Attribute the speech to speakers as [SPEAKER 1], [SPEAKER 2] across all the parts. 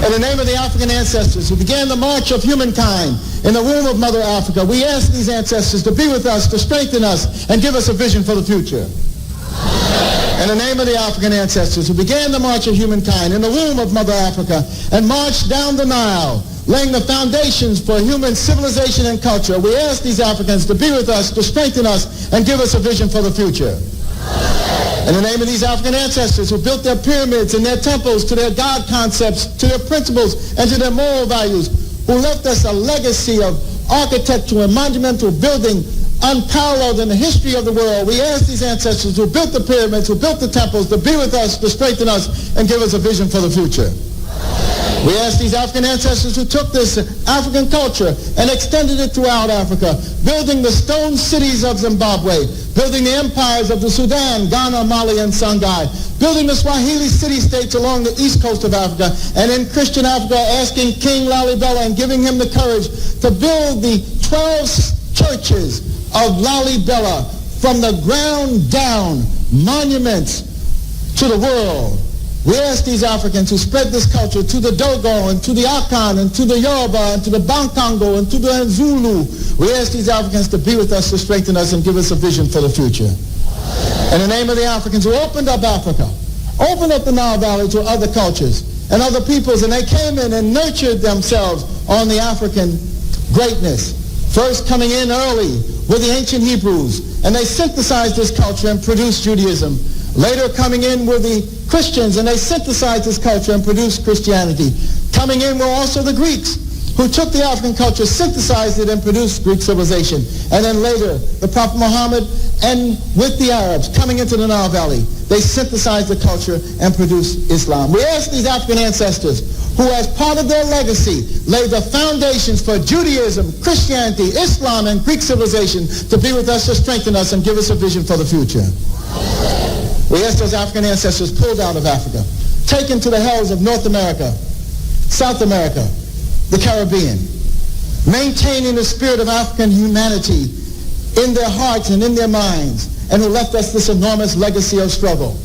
[SPEAKER 1] In the name of the African ancestors who began the march of humankind in the womb of Mother Africa, we ask these ancestors to be with us, to strengthen us, and give us a vision for the future. In the name of the African ancestors who began the march of humankind in the womb of Mother Africa and marched down the Nile, laying the foundations for human civilization and culture, we ask these Africans to be with us, to strengthen us, and give us a vision for the future. In the name of these African ancestors who built their pyramids and their temples to their God concepts, to their principles, and to their moral values, who left us a legacy of architecture and monumental building unparalleled in the history of the world, we ask these ancestors who built the pyramids, who built the temples, to be with us, to strengthen us, and give us a vision for the future. We ask these African ancestors who took this African culture and extended it throughout Africa, building the stone cities of Zimbabwe, building the empires of the Sudan, Ghana, Mali, and Songhai, building the Swahili city-states along the east coast of Africa, and in Christian Africa, asking King Lalibela and giving him the courage to build the 12 churches of Lalibela from the ground down, monuments to the world. We ask these Africans who spread this culture to the Dogo and to the Akan and to the Yoruba and to the Bankango and to the Zulu. We ask these Africans to be with us, to strengthen us, and give us a vision for the future. In the name of the Africans who opened up Africa, opened up the Nile Valley to other cultures and other peoples, and they came in and nurtured themselves on the African greatness. First coming in early with the ancient Hebrews, and they synthesized this culture and produced Judaism. Later coming in were the Christians, and they synthesized this culture and produced Christianity. Coming in were also the Greeks, who took the African culture, synthesized it, and produced Greek civilization. And then later, the Prophet Muhammad, and with the Arabs coming into the Nile Valley, they synthesized the culture and produced Islam. We ask these African ancestors, who as part of their legacy laid the foundations for Judaism, Christianity, Islam, and Greek civilization, to be with us, to strengthen us, and give us a vision for the future. We ask those African ancestors pulled out of Africa, taken to the hells of North America, South America, the Caribbean, maintaining the spirit of African humanity in their hearts and in their minds, and who left us this enormous legacy of struggle.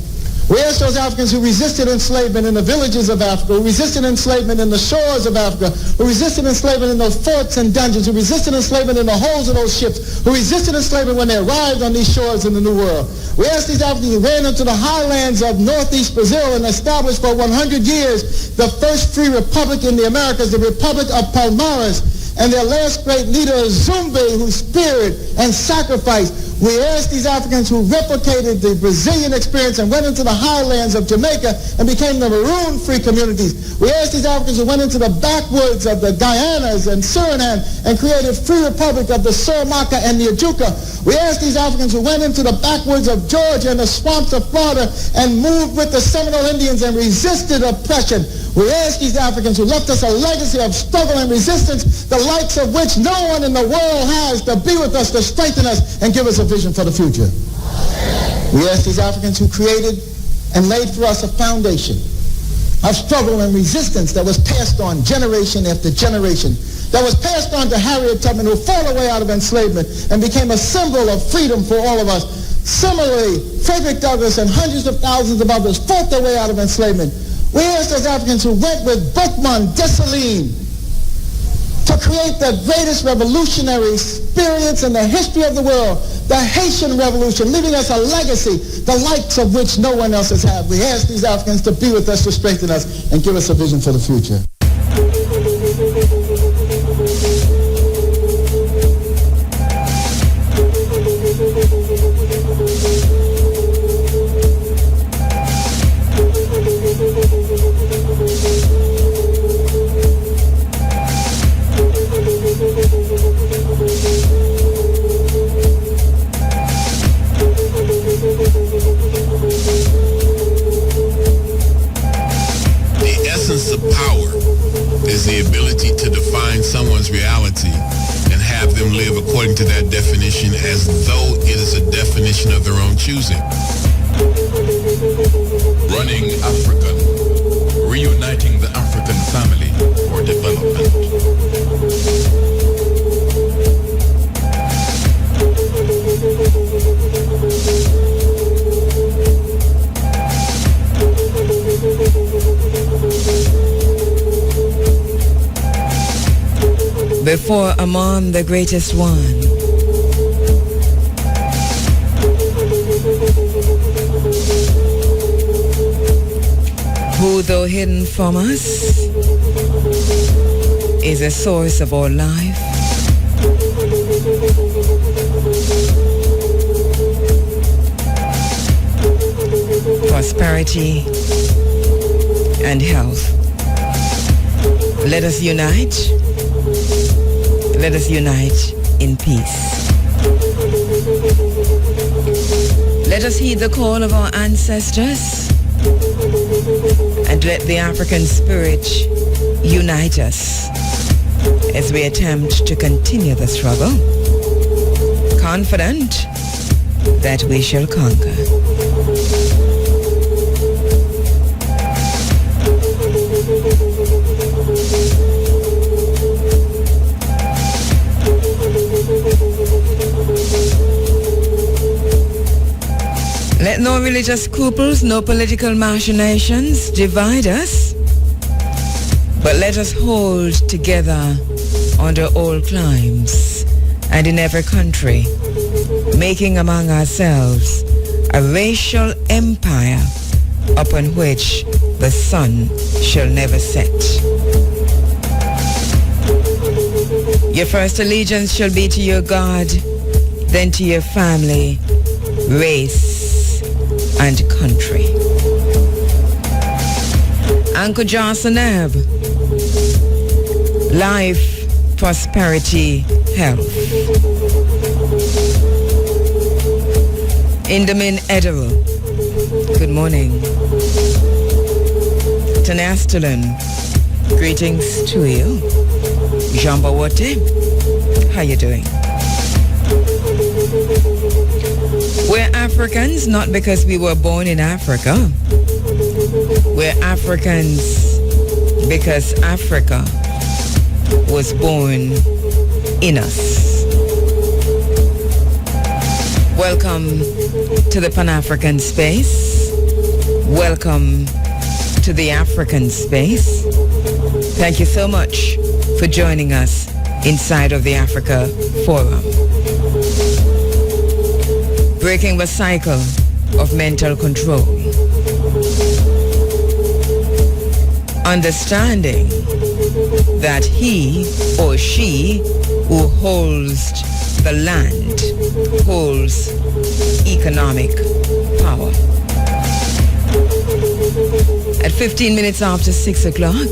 [SPEAKER 1] We ask those Africans who resisted enslavement in the villages of Africa, who resisted enslavement in the shores of Africa, who resisted enslavement in those forts and dungeons, who resisted enslavement in the holds of those ships, who resisted enslavement when they arrived on these shores in the New World. We ask these Africans who ran into the highlands of northeast Brazil and established for 100 years the first free republic in the Americas, the Republic of Palmares, and their last great leader, Zumbi, who spirit and sacrifice. We ask these Africans who replicated the Brazilian experience and went into the highlands of Jamaica and became the maroon-free communities. We ask these Africans who went into the backwoods of the Guyanas and Suriname and created free republic of the Suramaka and the Ajuka. We ask these Africans who went into the backwoods of Georgia and the swamps of Florida and moved with the Seminole Indians and resisted oppression. We ask these Africans who left us a legacy of struggle and resistance, the likes of which no one in the world has, to be with us, to strengthen us, and give us a vision for the future. We ask these Africans who created and laid for us a foundation of struggle and resistance that was passed on generation after generation, that was passed on to Harriet Tubman, who fought her way out of enslavement and became a symbol of freedom for all of us. Similarly, Frederick Douglass and hundreds of thousands of others fought their way out of enslavement. We ask those Africans who went with Boukman Dessalines to create the greatest revolutionary experience in the history of the world, the Haitian Revolution, leaving us a legacy, the likes of which no one else has had. We ask these Africans to be with us, to strengthen us, and give us a vision for the future.
[SPEAKER 2] The ability to define someone's reality and have them live according to that definition as though it is a definition of their own choosing.
[SPEAKER 3] Running African, reuniting the African family for development.
[SPEAKER 4] before Amon the greatest one. Who, though hidden from us, is a source of all life. Prosperity and health. Let us unite. Let us unite in peace. Let us heed the call of our ancestors and let the African spirit unite us as we attempt to continue the struggle, confident that we shall conquer. Let no religious scruples, no political machinations divide us, but let us hold together under all climes and in every country, making among ourselves a racial empire upon which the sun shall never set. Your first allegiance shall be to your God, then to your family, race, and country. Uncle Johnson Ebb, life, prosperity, health. Indamin Edero, good morning. Tanastulin, greetings to you. Jambawote, how you doing? We're Africans not because we were born in Africa. We're Africans because Africa was born in us. Welcome to the Pan-African space. Welcome to the African space. Thank you so much for joining us inside of the Africa Forum. Breaking the cycle of mental control. Understanding that he or she who holds the land holds economic power. At 15 minutes after 6 o'clock,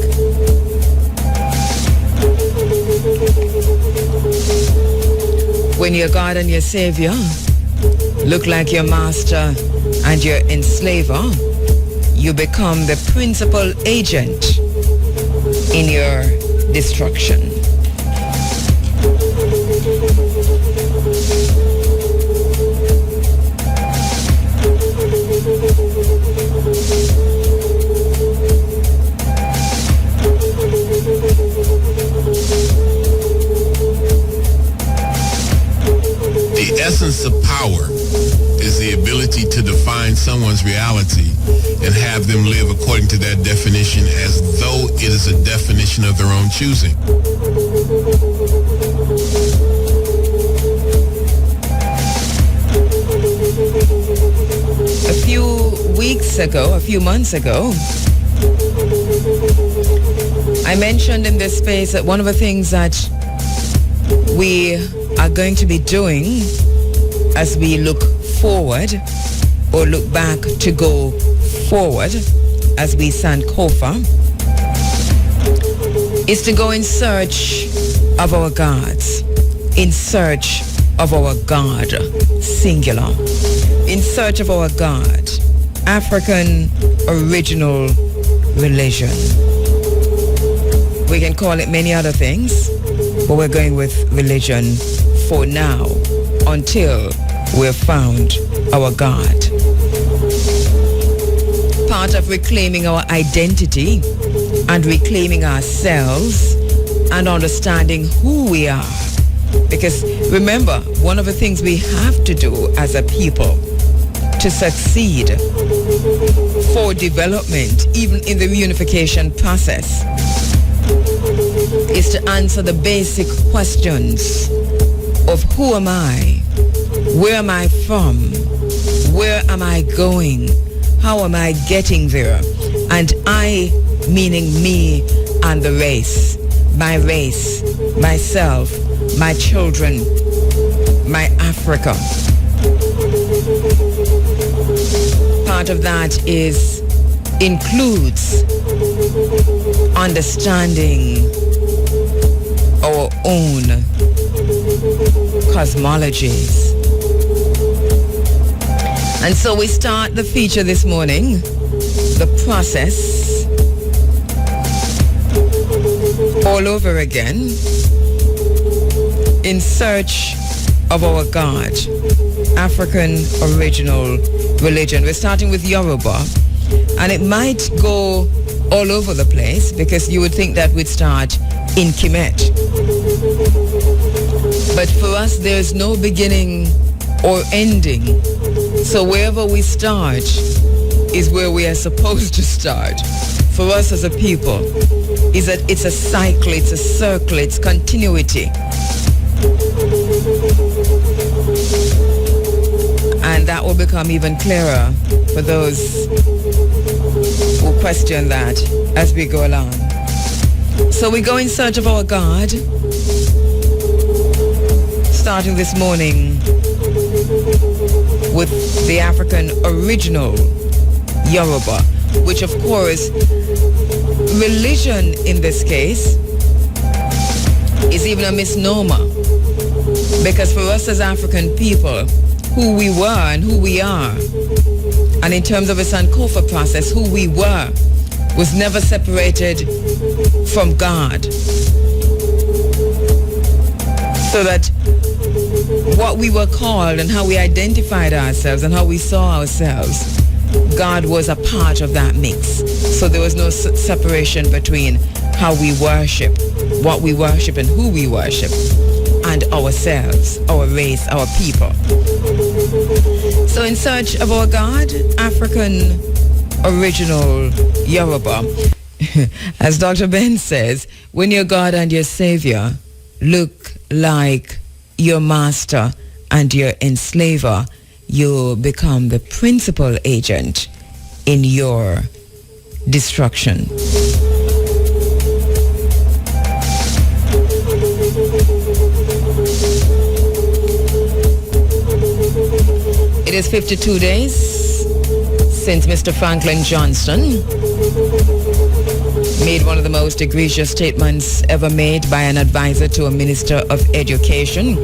[SPEAKER 4] when your God and your Savior look like your master and your enslaver, you become the principal agent in your destruction.
[SPEAKER 2] The essence of power is the ability to define someone's reality and have them live according to that definition as though it is a definition of their own choosing.
[SPEAKER 4] A few months ago, I mentioned in this space that one of the things that we are going to be doing as we look forward or look back to go forward as we Sankofa is to go in search of our gods, in search of our God, singular, in search of our God, African original religion. We can call it many other things, but we're going with religion for now until we've found our God. Part of reclaiming our identity and reclaiming ourselves and understanding who we are. Because remember, one of the things we have to do as a people to succeed for development, even in the reunification process, is to to answer the basic questions of who am I, where am I from, where am I going, how am I getting there, and I meaning me and the race, myself, my children, my Africa. Part of that includes understanding our own cosmologies. And so we start the feature this morning, the process, all over again, in search of our God, African original religion. We're starting with Yoruba, and it might go all over the place because you would think that we'd start in Kemet. But for us, there's no beginning or ending. So wherever we start is where we are supposed to start. For us as a people, is that it's a cycle, it's a circle, it's continuity. And that will become even clearer for those who question that as we go along. So we go in search of our God, starting this morning with the African original Yoruba, which of course, religion in this case is even a misnomer, because for us as African people, who we were and who we are, and in terms of a Sankofa process, who we were was never separated from God. So that what we were called and how we identified ourselves and how we saw ourselves, God was a part of that mix. So there was no separation between how we worship, what we worship and who we worship, and ourselves, our race, our people. So in search of our God, African original Yoruba, as Dr.Ben says, when your God and your Savior look like your master and your enslaver, you become the principal agent in your destruction. It is 52 days since Mr. Franklin Johnston made one of the most egregious statements ever made by an advisor to a minister of education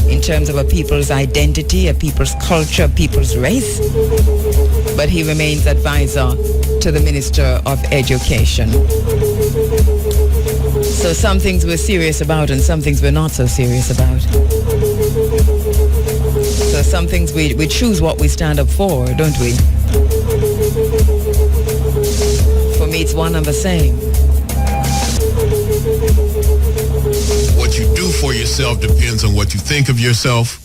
[SPEAKER 4] in terms of a people's identity, a people's culture, a people's race. But he remains advisor to the minister of education. So some things we're serious about and some things we're not so serious about. So some things we choose what we stand up for, don't we? For me, it's one and the same.
[SPEAKER 2] What you do for yourself depends on what you think of yourself,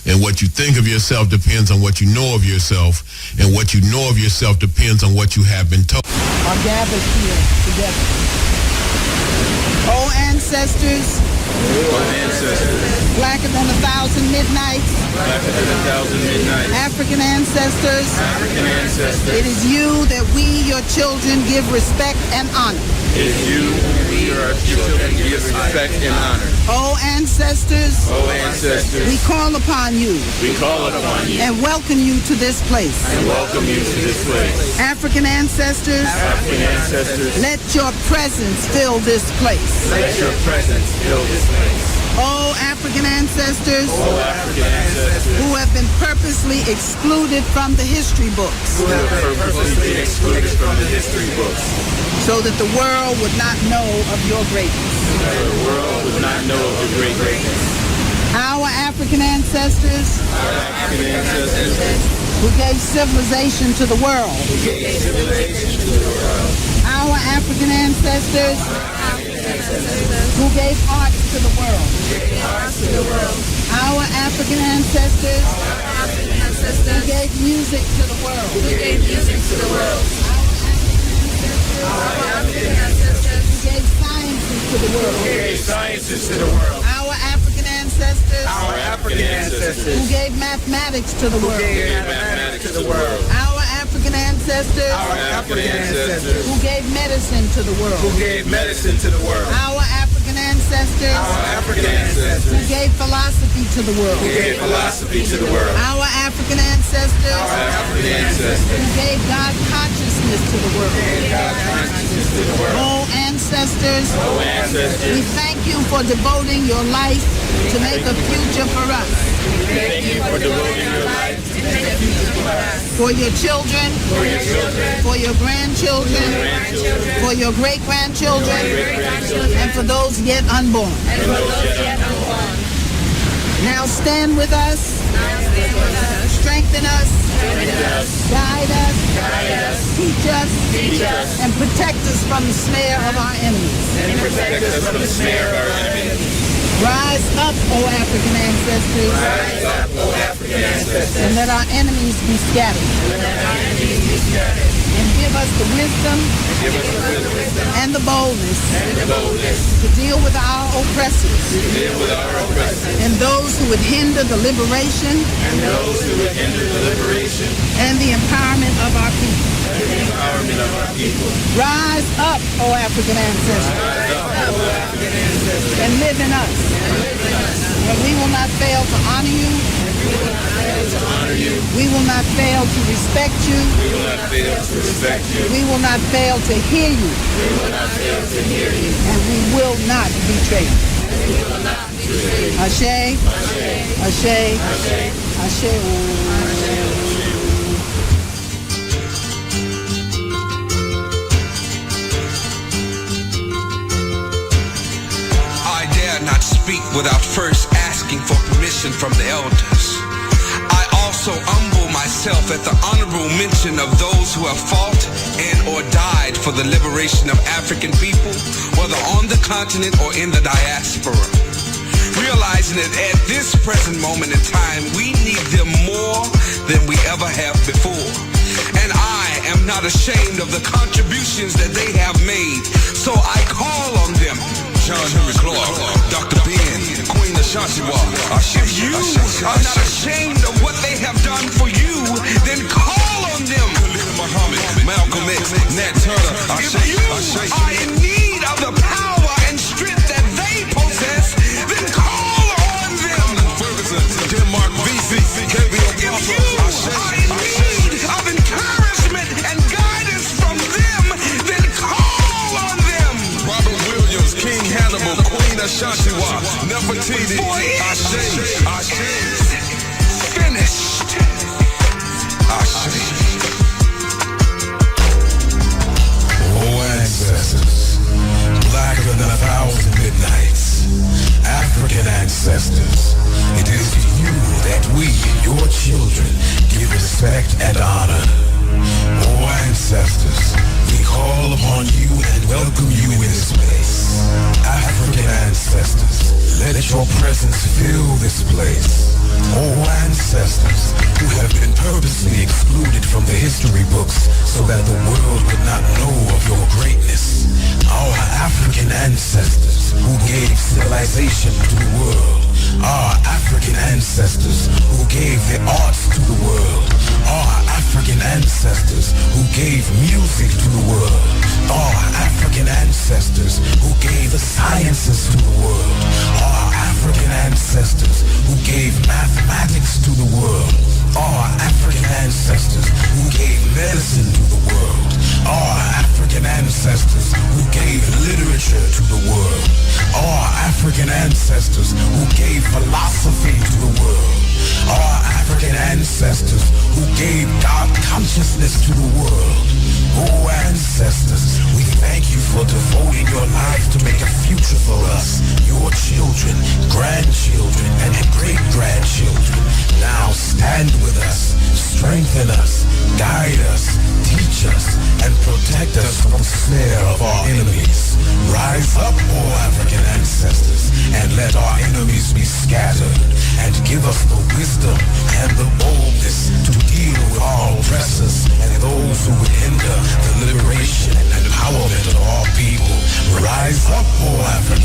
[SPEAKER 2] and what you think of yourself depends on what you know of yourself, and what you know of yourself depends on what you have been told.
[SPEAKER 5] Are gathered here together. Oh, ancestors, blacker than 1,000 midnights, African ancestors, it is you that we, your children, give respect and honor.
[SPEAKER 6] It is you, we, your children, give respect and honor.
[SPEAKER 5] Oh, ancestors, we call upon you.
[SPEAKER 6] We call upon you.
[SPEAKER 5] And welcome you to this place.
[SPEAKER 6] And welcome you to this place.
[SPEAKER 5] African ancestors, let your presence fill this place.
[SPEAKER 6] Let your presence fill this place.
[SPEAKER 5] Oh, African ancestors, who have been purposely excluded from the history books.
[SPEAKER 6] Who have purposely been excluded from the history books.
[SPEAKER 5] So that the world would not know of your greatness.
[SPEAKER 6] So that the world would not know of your great greatness.
[SPEAKER 5] Our African ancestors, who gave civilization to the world. Our African ancestors, who gave art to the world. Our African ancestors, who gave music to the world. Our African ancestors, who gave sciences to to the world.
[SPEAKER 6] Who gave sciences to the world.
[SPEAKER 5] Our African ancestors.
[SPEAKER 6] Our African ancestors.
[SPEAKER 5] Who gave mathematics to the world.
[SPEAKER 6] Who gave mathematics to the world.
[SPEAKER 5] Our African ancestors.
[SPEAKER 6] Our African ancestors.
[SPEAKER 5] Who gave medicine to the world.
[SPEAKER 6] Who gave medicine to the world.
[SPEAKER 5] Our African ancestors.
[SPEAKER 6] Our African ancestors.
[SPEAKER 5] Who gave philosophy to the world.
[SPEAKER 6] Who gave philosophy to the world.
[SPEAKER 5] Our African ancestors.
[SPEAKER 6] Our African ancestors.
[SPEAKER 5] Who gave God consciousness to the world.
[SPEAKER 6] Who gave God consciousness to the world.
[SPEAKER 5] Oh ancestors.
[SPEAKER 6] Oh ancestors.
[SPEAKER 5] We thank you for devoting your life to make a future for us.
[SPEAKER 6] Thank you for devoting your life to make a future for us.
[SPEAKER 5] For your children.
[SPEAKER 6] For your children.
[SPEAKER 5] For your grandchildren. For your great-grandchildren. And for those yet unborn. Now stand with us. Strengthen us. Guide us. Teach us. And protect us from the snare of our enemies. Rise up, O African ancestors.
[SPEAKER 6] Rise up, O African ancestors.
[SPEAKER 5] And let our enemies be scattered. And give us the wisdom and the boldness to deal with our oppressors and those who would hinder the liberation and the empowerment of our people. Rise up, O African ancestors, and live in us. And we will not fail to honor you. We will not fail to respect you. We will not fail to hear you. And we will not betray you. Ashe, Ashe, Ashe.
[SPEAKER 7] Not speak without first asking for permission from the elders. I also humble myself at the honorable mention of those who have fought and or died for the liberation of African people, whether on the continent or in the diaspora. Realizing that at this present moment in time, we need them more than we ever have before. And I am not ashamed of the contributions that they have made, so I call on them. John Henry Clark, Dr.Ben, Queen Ashantiwa. If you are not ashamed of what they have done for you, then call on them. Muhammad, Malcolm X, Nat Turner. If you are in need of the power and strength that they possess, then call on them. Ferguson, Denmark, VC, KBO. If you are in need of encouragement and guidance from them, then call on them. Robert Williams, King Hannibal, Queen Ashantiwa, Nefertiti, Ashe, finished. Ashe.
[SPEAKER 8] Oh, ancestors, blacker than 1,000 midnights, African ancestors, it is to you that we, your children, give respect and honor. Oh, ancestors, we call upon you and welcome you in this place. African ancestors, let your presence fill this place. Oh, ancestors, who have been purposely excluded from the history books so that the world could not know of your greatness. Our African ancestors, who gave civilization to the world. Our African ancestors, who gave the arts to the world. Our African ancestors, who gave music to the world. Our African ancestors, who gave the sciences to the world. Our African ancestors, who gave mathematics to the world. Our African ancestors, who gave medicine to the world. Our African ancestors, who gave literature to the world. Our African ancestors, who gave philosophy to the world. Our African ancestors, who gave God consciousness to the world. Oh, ancestors, we thank you for devoting your life to make a future for us, your children, grandchildren, and great-grandchildren. Now stand with us, strengthen us, guide us, teach us, and protect us from the snare of our enemies. Rise up, O African ancestors, and let our enemies be scattered, and give us the wisdom and the boldness to deal with our oppressors and those who would hinder the liberation and empowerment of our people. Rise up, O African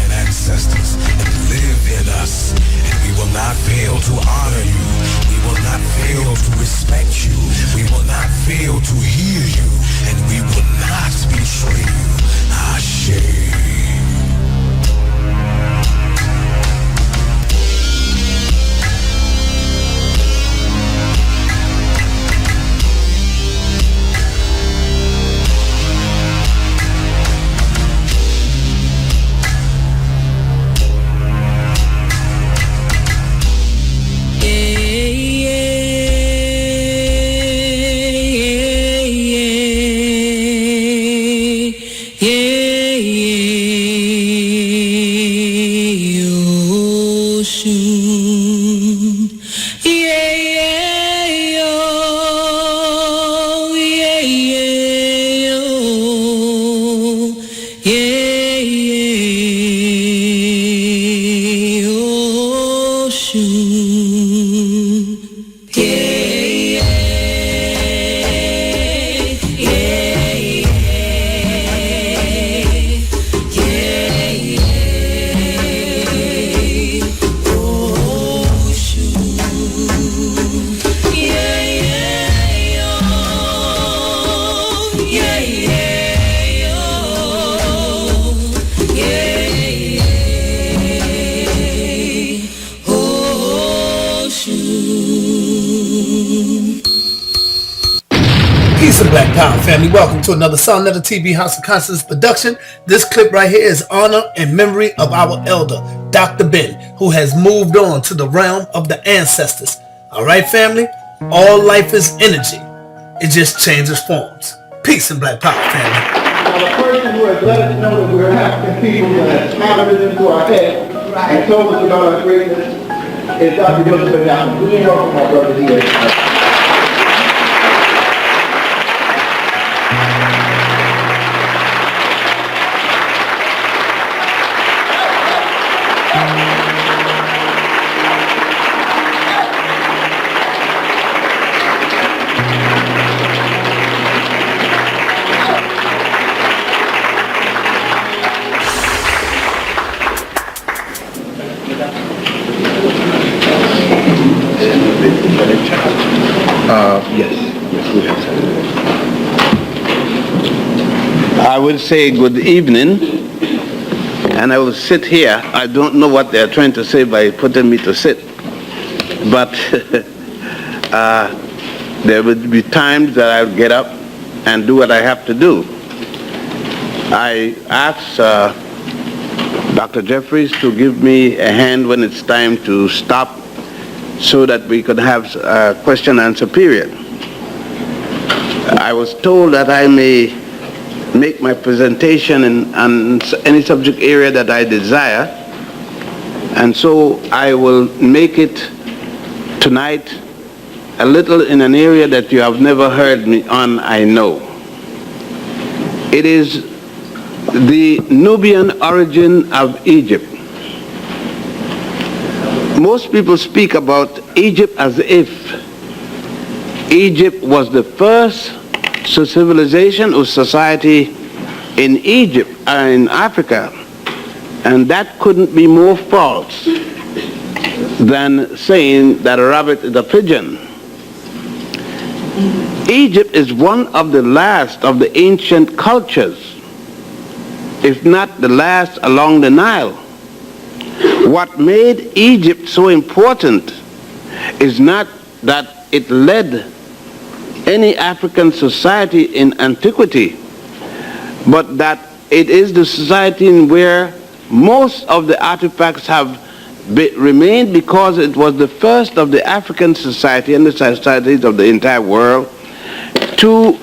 [SPEAKER 9] Black Power family, welcome to another Sound Letter TV House of Conscience production. This clip right here is honor and memory of our elder, Dr.Ben, who has moved on to the realm of the ancestors. Alright family, all life is energy. It just changes forms. Peace and Black Power family.
[SPEAKER 1] Now the person who has let us know that we're African people and has hammered it into our head and told us about our greatness is Dr. Ben. We welcome our brother here.
[SPEAKER 10] I would say good evening, and I will sit here. I don't know what they're trying to say by putting me to sit, but there will be times that I'll get up and do what I have to do. I asked Dr. Jeffries to give me a hand when it's time to stop so that we could have a question-answer period. I was told that I may make my presentation on any subject area that I desire, and so I will make it tonight a little in an area that you have never heard me on, I know. It is the Nubian origin of Egypt. Most people speak about Egypt as if Egypt was the first civilization or society in Egypt in Africa, and that couldn't be more false than saying that a rabbit is a pigeon. Egypt is one of the last of the ancient cultures, if not the last along the Nile. What made Egypt so important is not that it led any African society in antiquity, but that it is the society in where most of the artifacts have remained, because it was the first of the African society and the societies of the entire world to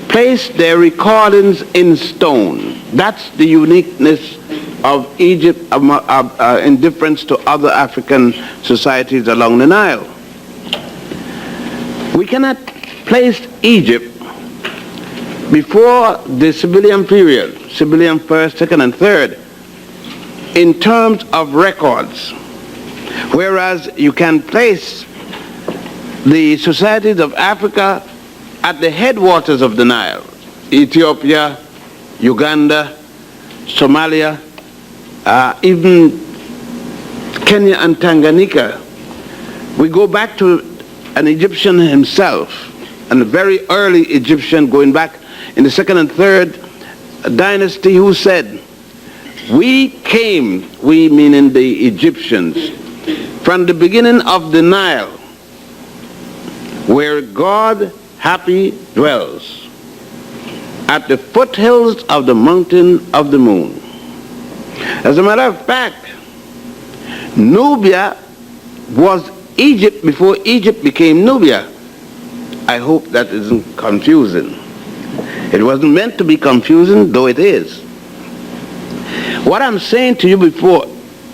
[SPEAKER 10] place their recordings in stone. That's the uniqueness of Egypt in difference to other African societies along the Nile. We cannot place Egypt before the Sibyllian period, Sibyllian first, second, and third, in terms of records, whereas you can place the societies of Africa at the headwaters of the Nile: Ethiopia, Uganda, Somalia, even Kenya and Tanganyika. We go back to an Egyptian himself, and a very early Egyptian going back in the second and third dynasty, who said, we came, we meaning the Egyptians, from the beginning of the Nile, where God happy dwells, at the foothills of the mountain of the moon. As a matter of fact, Nubia was Egypt before Egypt became Nubia. I hope that isn't confusing. It wasn't meant to be confusing, though it is. What I'm saying to you before,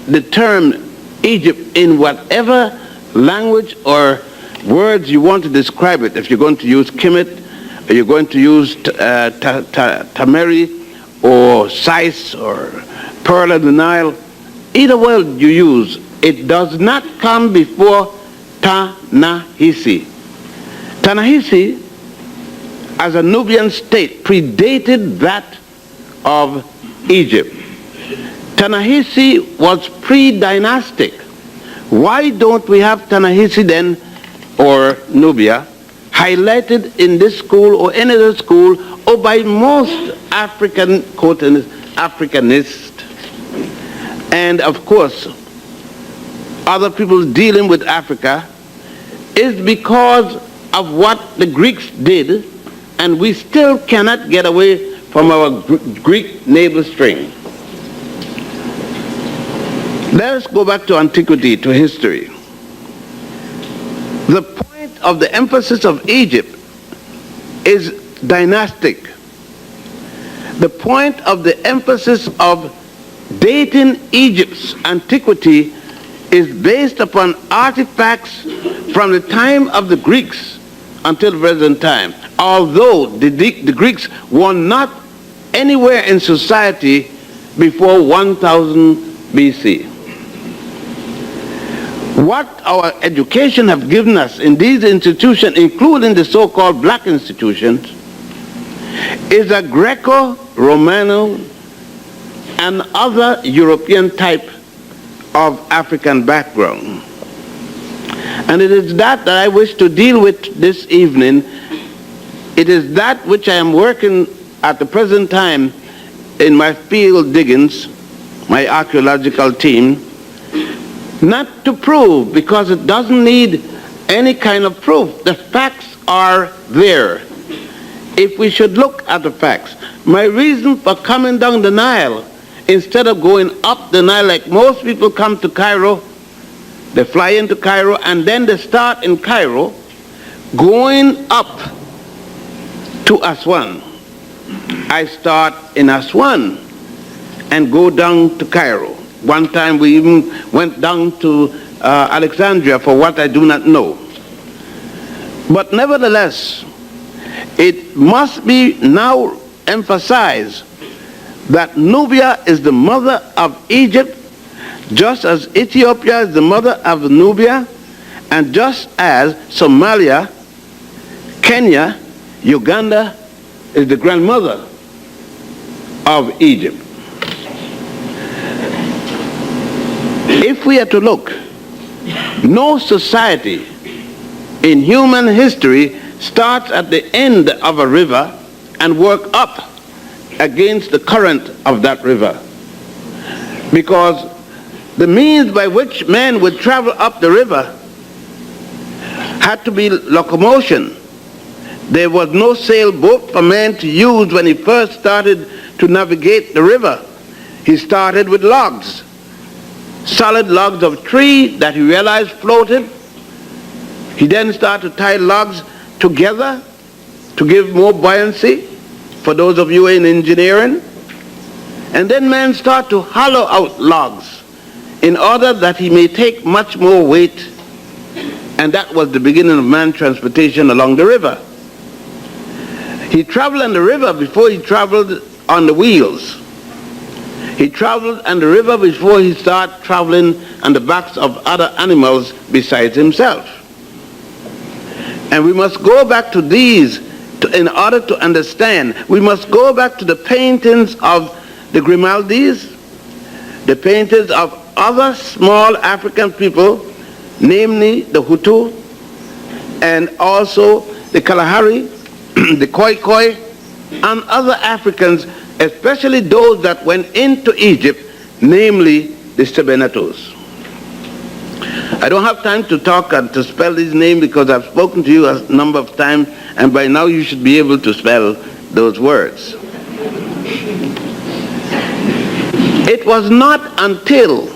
[SPEAKER 10] the term Egypt, in whatever language or words you want to describe it, if you're going to use Kemet, or you're going to use Tameri, or Sais, or Pearl of the Nile, either word you use, it does not come before Ta-Nehisi. Ta-Nehisi, as a Nubian state, predated that of Egypt. Ta-Nehisi was pre-dynastic. Why don't we have Ta-Nehisi then, or Nubia, highlighted in this school or any other school, or by most African Africanists, and of course other people dealing with Africa, is because of what the Greeks did, and we still cannot get away from our Greek navel string. Let us go back to antiquity, to history. The point of the emphasis of Egypt is dynastic. The point of the emphasis of dating Egypt's antiquity is based upon artifacts from the time of the Greeks until the present time, although the Greeks were not anywhere in society before 1000 BC. What our education have given us in these institutions, including the so-called black institutions, is a Greco-Romano and other European type of African background. And it is that I wish to deal with this evening. It is that which I am working at the present time in my field diggings, my archaeological team, not to prove, because it doesn't need any kind of proof. The facts are there. If we should look at the facts, my reason for coming down the Nile, instead of going up the Nile like most people come to Cairo, they fly into Cairo and then they start in Cairo, going up to Aswan. I start in Aswan and go down to Cairo. One time we even went down to Alexandria for what I do not know. But nevertheless, it must be now emphasized that Nubia is the mother of Egypt, just as Ethiopia is the mother of Nubia, and just as Somalia, Kenya, Uganda is the grandmother of Egypt. If we are to look, no society in human history starts at the end of a river and work up against the current of that river. Because the means by which men would travel up the river had to be locomotion. There was no sailboat for man to use when he first started to navigate the river. He started with logs, solid logs of tree that he realized floated. He then started to tie logs together to give more buoyancy, for those of you in engineering. And then man started to hollow out logs in order that he may take much more weight. And that was the beginning of man's transportation along the river. He traveled on the river before he traveled on the wheels. He traveled on the river before he started traveling on the backs of other animals besides himself. And we must go back to these in order to understand. We must go back to the paintings of the Grimaldis, the paintings of other small African people, namely the Hutu, and also the Kalahari, the Khoikhoi, and other Africans, especially those that went into Egypt, namely the Sebenetos. I don't have time to talk and to spell these names because I've spoken to you a number of times, and by now you should be able to spell those words. It was not until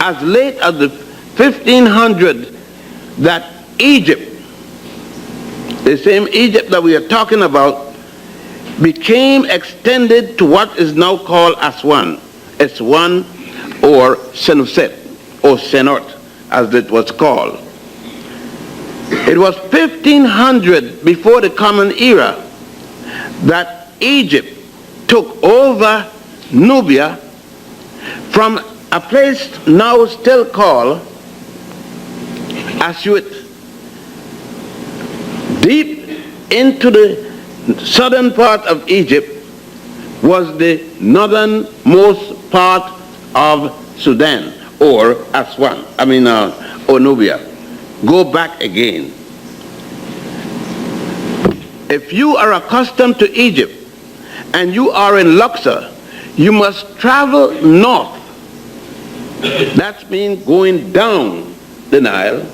[SPEAKER 10] as late as the 1500 that Egypt, the same Egypt that we are talking about, became extended to what is now called Aswan, S1, or Senusset, or Senot, as it was called. It was 1500 before the Common Era that Egypt took over Nubia from a place now still called Asyut, deep into the southern part of Egypt was the northernmost part of Sudan, or Aswan, or Nubia. Go back again. If you are accustomed to Egypt and you are in Luxor, you must travel north. That means going down the Nile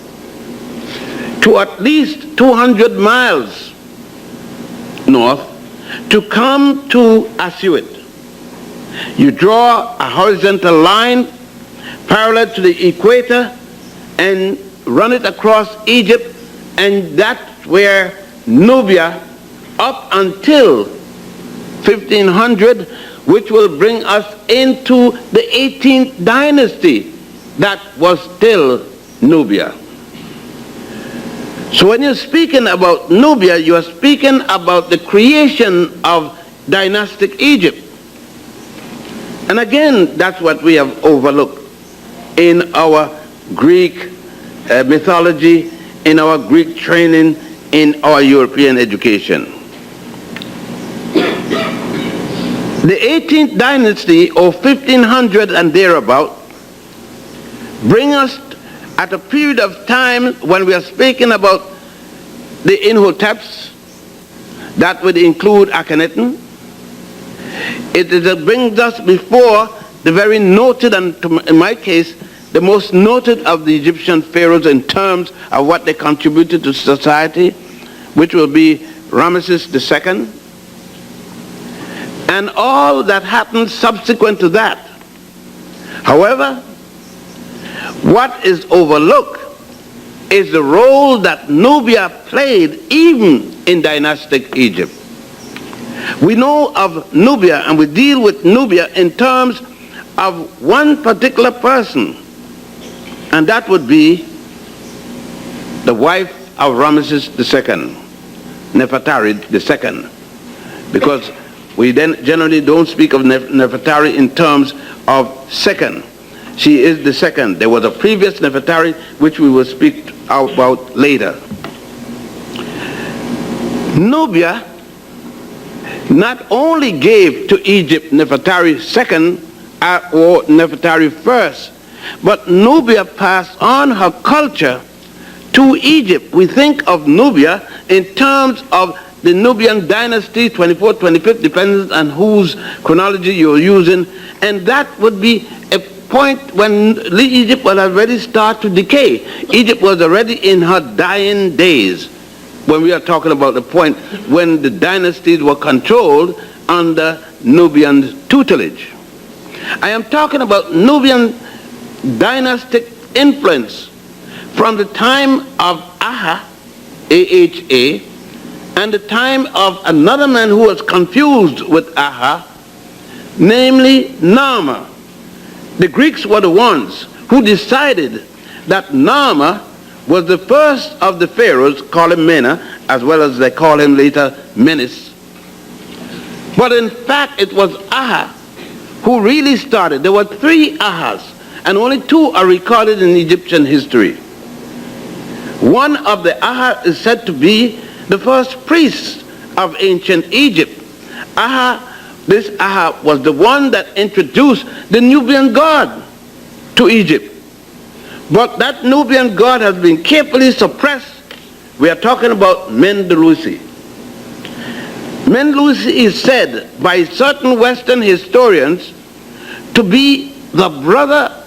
[SPEAKER 10] to at least 200 miles north to come to Asyut. You draw a horizontal line parallel to the equator and run it across Egypt, and that's where Nubia up until 1500, which will bring us into the 18th dynasty that was still Nubia. So when you're speaking about Nubia, you are speaking about the creation of dynastic Egypt. And again, that's what we have overlooked in our Greek mythology, in our Greek training, in our European education. The 18th dynasty, or 1500 and thereabout, bring us at a period of time when we are speaking about the Inhoteps. That would include Akhenaten. It brings us before the very noted, and in my case, the most noted of the Egyptian pharaohs in terms of what they contributed to society, which will be Ramesses II, and all that happened subsequent to that. However, what is overlooked is the role that Nubia played even in dynastic Egypt. We know of Nubia, and we deal with Nubia in terms of one particular person, and that would be the wife of Ramesses II, Nefertari II, because we then generally don't speak of Nefertari in terms of second. She is the second. There was a previous Nefertari which we will speak about later. Nubia not only gave to Egypt Nefertari II or Nefertari first, but Nubia passed on her culture to Egypt. We think of Nubia in terms of the Nubian dynasty, 24th, 25th, depends on whose chronology you're using, and that would be a point when Egypt will already start to decay. Egypt was already in her dying days when we are talking about the point when the dynasties were controlled under Nubian tutelage. I am talking about Nubian dynastic influence from the time of Aha, A-H-A, and the time of another man who was confused with Aha, namely Narmer. The Greeks were the ones who decided that Narmer was the first of the pharaohs, call him Mena, as well as they call him later Menes. But in fact, it was Aha who really started. There were 3 Ahas, and only 2 are recorded in Egyptian history. One of the Aha is said to be the first priest of ancient Egypt. This Aha was the one that introduced the Nubian god to Egypt. But that Nubian god has been carefully suppressed. We are talking about Mendelusi. Mendelusi is said by certain Western historians to be the brother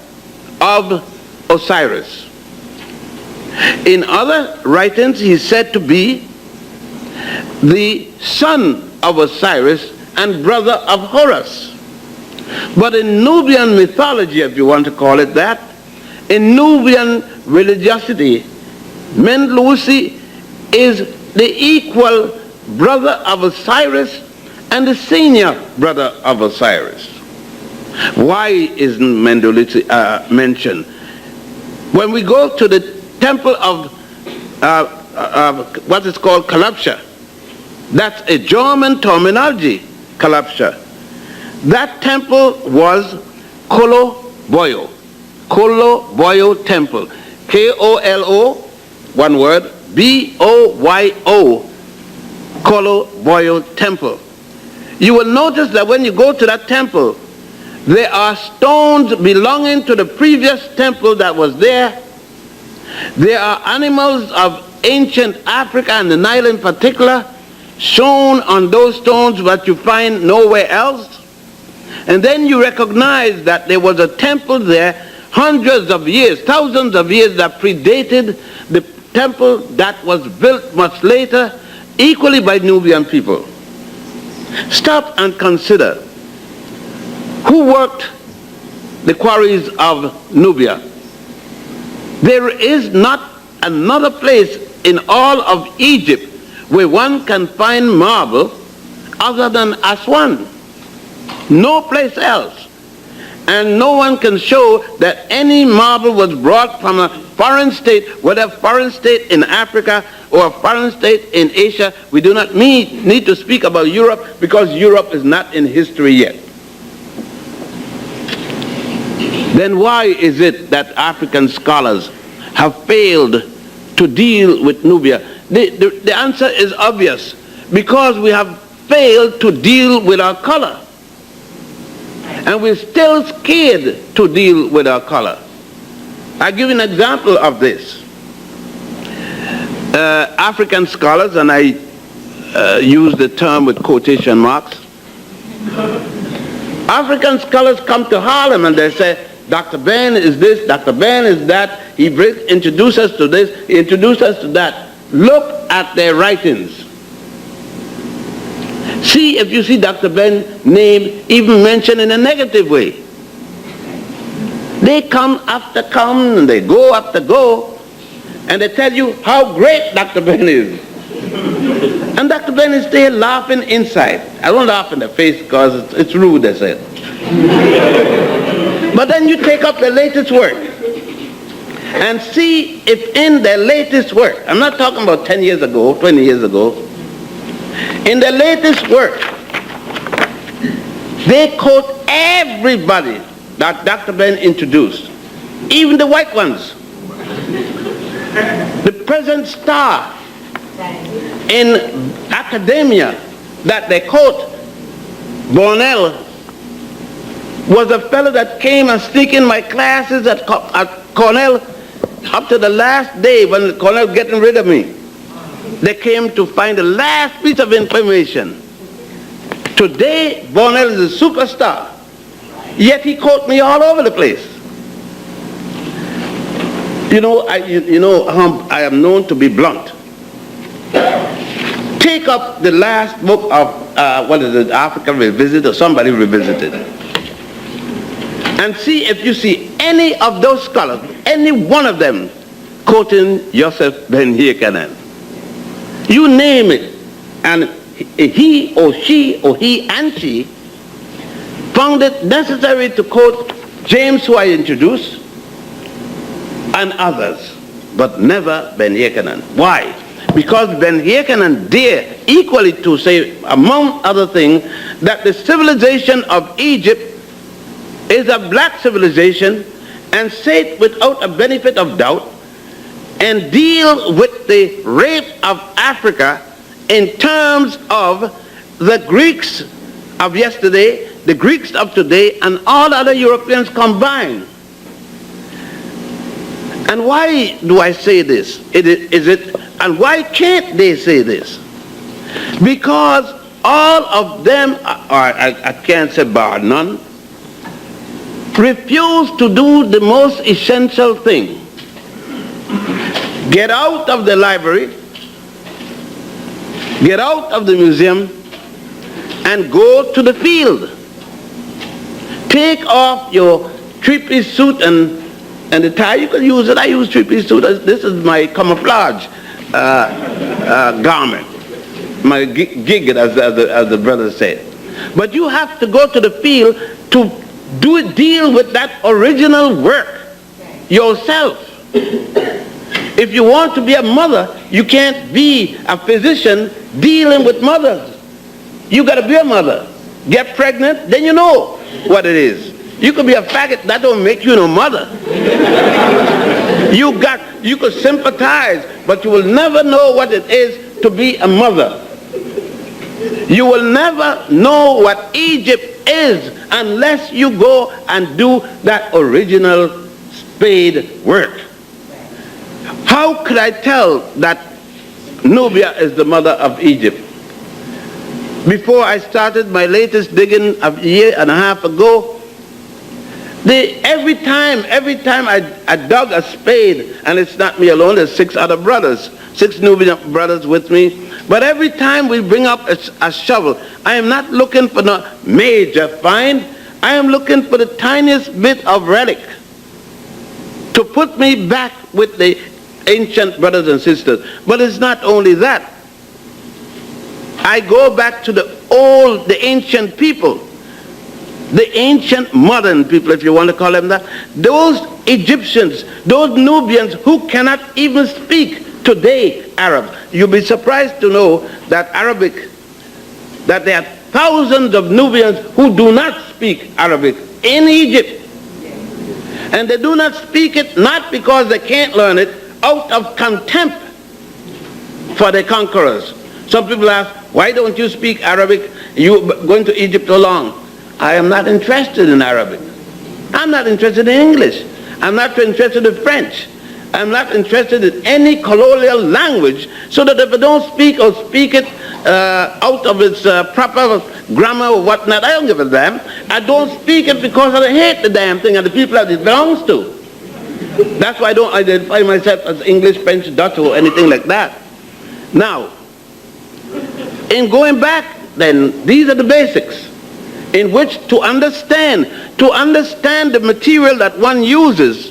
[SPEAKER 10] of Osiris. In other writings, he is said to be the son of Osiris and brother of Horus. But in Nubian mythology, if you want to call it that, in Nubian religiosity, Mendelusi is the equal brother of Osiris and the senior brother of Osiris. Why isn't Mendeleev mentioned? When we go to the temple of what is called Kalabsha, that's a German terminology, Kalabsha. That temple was Kolo-Boyo Temple, K-O-L-O, one word, B-O-Y-O, Kolo-Boyo Temple. You will notice that when you go to that temple, there are stones belonging to the previous temple that was there. There are animals of ancient Africa and the Nile in particular shown on those stones that you find nowhere else. And then you recognize that there was a temple there hundreds of years, thousands of years that predated the temple that was built much later, equally by Nubian people. Stop and consider who worked the quarries of Nubia. There is not another place in all of Egypt where one can find marble other than Aswan. No place else. And no one can show that any marble was brought from a foreign state, whether a foreign state in Africa or a foreign state in Asia. We do not need to speak about Europe because Europe is not in history yet. Then why is it that African scholars have failed to deal with Nubia? The answer is obvious. Because we have failed to deal with our color. And we're still scared to deal with our color. I'll give you an example of this. African scholars, and I use the term with quotation marks, African scholars come to Harlem and they say, Dr. Ben is this, Dr. Ben is that, he introduced us to this, he introduced us to that. Look at their writings. See if you see Dr. Ben's name even mentioned in a negative way. They come after come and they go after go and they tell you how great Dr. Ben is. And Dr. Ben is still laughing inside. I don't laugh in the face because it's rude, I said. But then you take up the latest work and see if in the latest work, I'm not talking about 10 years ago, 20 years ago, in the latest work, they quote everybody that Dr. Ben introduced, even the white ones. The present star in academia that they quote, Bonnell, was a fellow that came and sneak in my classes at Cornell up to the last day when Cornell getting rid of me. They came to find the last piece of information. Today, Bonnell is a superstar, yet he quote me all over the place. I am known to be blunt. Take up the last book of, Africa Revisited, or somebody revisited, and see if you see any of those scholars, any one of them, quoting Joseph Ben Hirkanen. You name it, and he or she or he and she found it necessary to quote James, who I introduced, and others, but never Ben Hirkanen. Why? Because Ben Hirkanen dare equally to say, among other things, that the civilization of Egypt is a black civilization, and say it without a benefit of doubt, and deal with the rape of Africa in terms of the Greeks of yesterday, the Greeks of today, and all other Europeans combined. And why do I say this? And why can't they say this? Because all of them, I can't say bar none, refuse to do the most essential thing. Get out of the library, get out of the museum, and go to the field. Take off your three-piece suit and the tie. You can use it. I use three-piece suit. This is my camouflage garment. my gig, as the brother said. But you have to go to the field to deal with that original work yourself. If you want to be a mother, you can't be a physician dealing with mothers. You got to be a mother. Get pregnant, then you know what it is. You could be a faggot, that don't make you no mother. You could sympathize, but you will never know what it is to be a mother. You will never know what Egypt is unless you go and do that original spade work. How could I tell that Nubia is the mother of Egypt? Before I started my latest digging a year and a half ago, every time I dug a spade, and it's not me alone, there's 6 other brothers, 6 Nubian brothers with me, but every time we bring up a shovel, I am not looking for no major find, I am looking for the tiniest bit of relic to put me back with the ancient brothers and sisters. But it's not only that. I go back to the ancient people, the ancient modern people, if you want to call them that, those Egyptians, those Nubians who cannot even speak today Arab. You'll be surprised to know that that there are thousands of Nubians who do not speak Arabic in Egypt. And they do not speak it not because they can't learn it, out of contempt for the conquerors. Some people ask, why don't you speak Arabic? You going to Egypt so long? I am not interested in Arabic. I'm not interested in English. I'm not interested in French. I'm not interested in any colonial language, so that if I don't speak or speak it out of its proper grammar or whatnot, I don't give a damn. I don't speak it because I hate the damn thing and the people that it belongs to. That's why I don't identify myself as English, French, Dutch, or anything like that. Now, in going back, then, these are the basics in which to understand the material that one uses.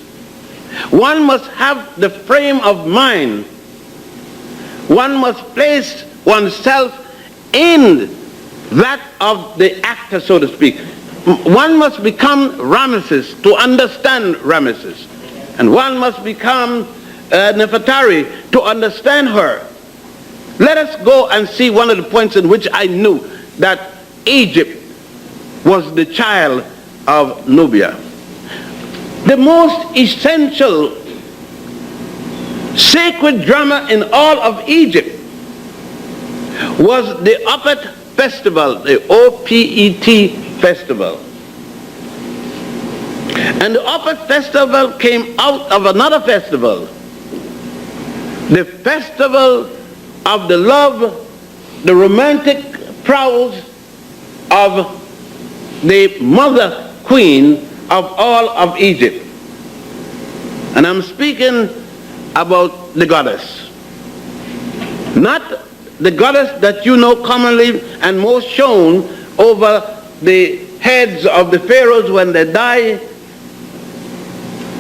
[SPEAKER 10] One must have the frame of mind. One must place oneself in that of the actor, so to speak. One must become Ramesses to understand Ramesses. And one must become Nefertari to understand her. Let us go and see one of the points in which I knew that Egypt was the child of Nubia. The most essential sacred drama in all of Egypt was the Opet Festival, the O-P-E-T festival. And the Opet Festival came out of another festival, the festival of the love, the romantic prowess of the mother queen of all of Egypt. And I'm speaking about the goddess. Not the goddess that you know commonly and most shown over the heads of the pharaohs when they die,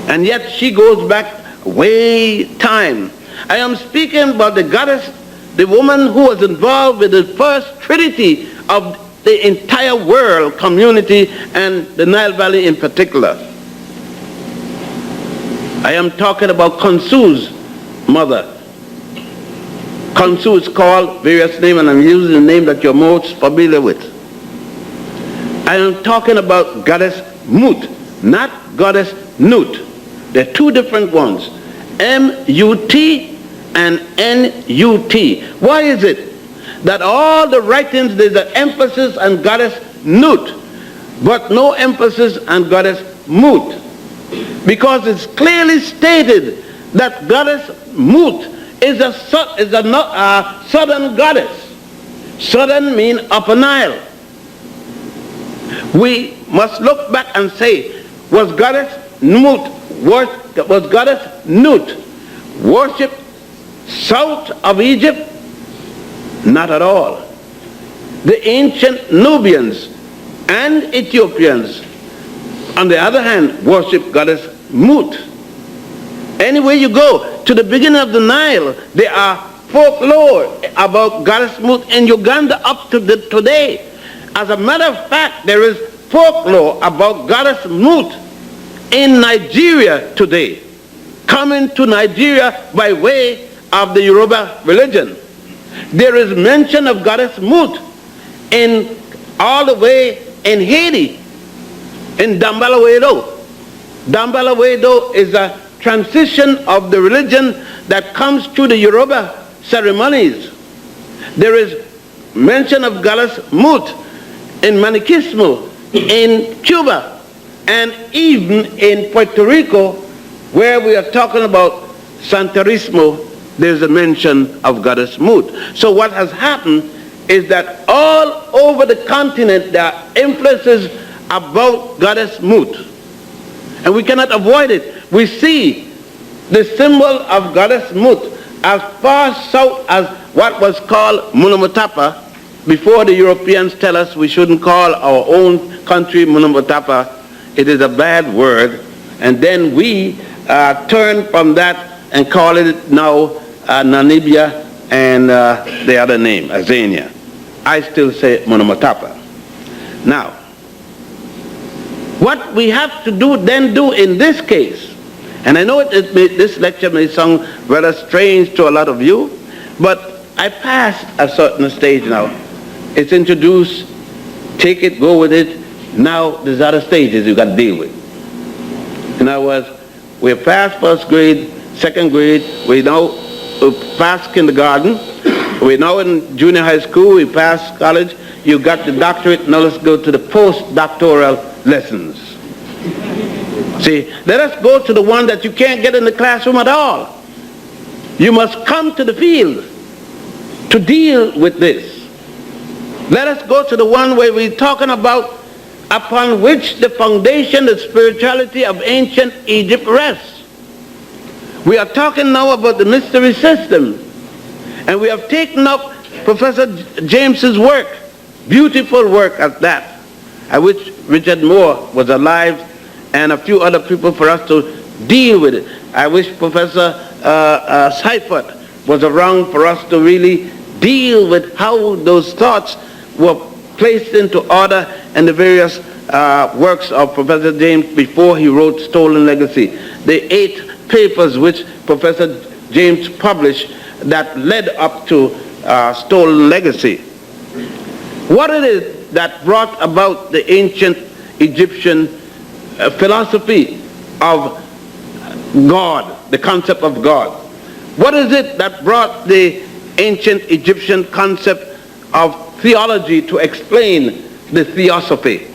[SPEAKER 10] and yet she goes back way time. I am speaking about the goddess, the woman who was involved with the first trinity of the entire world community and the Nile Valley in particular. I am talking about Khonsu's mother. Khonsu is called various names, and I'm using the name that you're most familiar with. I am talking about goddess Mut, not goddess Nut. They're two different ones, M-U-T and N-U-T. Why is it that all the writings there's an emphasis on goddess Nut, but no emphasis on goddess Mut? Because it's clearly stated that goddess Mut is a southern goddess. Southern means upper Nile. We must look back and say, was goddess Nut worshipped south of Egypt? Not at all. The ancient Nubians and Ethiopians, on the other hand, worship goddess Mut. Anywhere you go, to the beginning of the Nile, there are folklore about Goddess Moot in Uganda up to today. As a matter of fact, there is folklore about Goddess Moot in Nigeria today, coming to Nigeria by way of the Yoruba religion. There is mention of Goddess Moot in all the way in Haiti, in Dambalawedo. Dambalawedo is a transition of the religion that comes through the Yoruba ceremonies. There is mention of Goddess Moot in Maniquismo, in Cuba, and even in Puerto Rico, where we are talking about Santerismo, there's a mention of Goddess Moot. So what has happened is that all over the continent there are influences about Goddess Moot. And we cannot avoid it. We see the symbol of Goddess Moot as far south as what was called Munamatapa, before the Europeans tell us we shouldn't call our own country Munamatapa. It is a bad word. And then we turn from that and call it now Namibia and the other name, Azania. I still say Munamatapa. Now, what we have to do in this case, and I know this lecture may sound rather strange to a lot of you, but I passed a certain stage now. It's introduced, take it, go with it. Now there's other stages you got to deal with. In other words, we're past first grade, second grade, we now past kindergarten, we're now in junior high school, we passed college, you got the doctorate, now let's go to the postdoctoral lessons. See, let us go to the one that you can't get in the classroom at all. You must come to the field to deal with this. Let us go to the one where we're talking about upon which the foundation, the spirituality of ancient Egypt rests. We are talking now about the mystery system. And we have taken up Professor James's work, beautiful work at that. I wish Richard Moore was alive and a few other people for us to deal with it. I wish Professor Seifert was around for us to really deal with how those thoughts were placed into order in the various works of Professor James before he wrote Stolen Legacy. The 8 papers which Professor James published that led up to Stolen Legacy. What it is that brought about the ancient Egyptian philosophy of God, the concept of God? What is it that brought the ancient Egyptian concept of theology to explain the theosophy?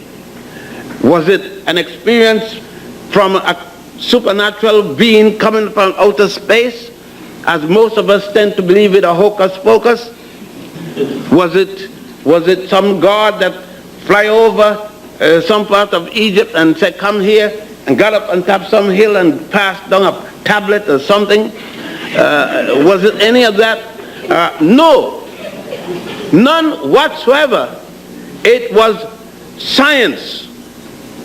[SPEAKER 10] Was it an experience from a supernatural being coming from outer space, as most of us tend to believe it, a hocus pocus? Was it some god that fly over some part of Egypt and said, come here, and got up on top some hill and passed down a tablet or something? Was it any of that? No. None whatsoever. It was science.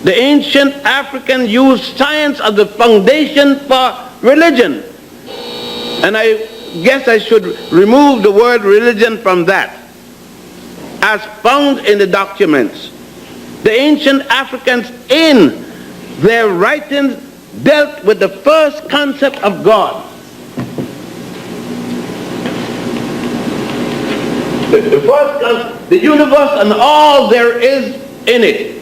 [SPEAKER 10] The ancient African used science as the foundation for religion. And I guess I should remove the word religion from that. As found in the documents, the ancient Africans in their writings dealt with the first concept of God. The first concept, the universe and all there is in it.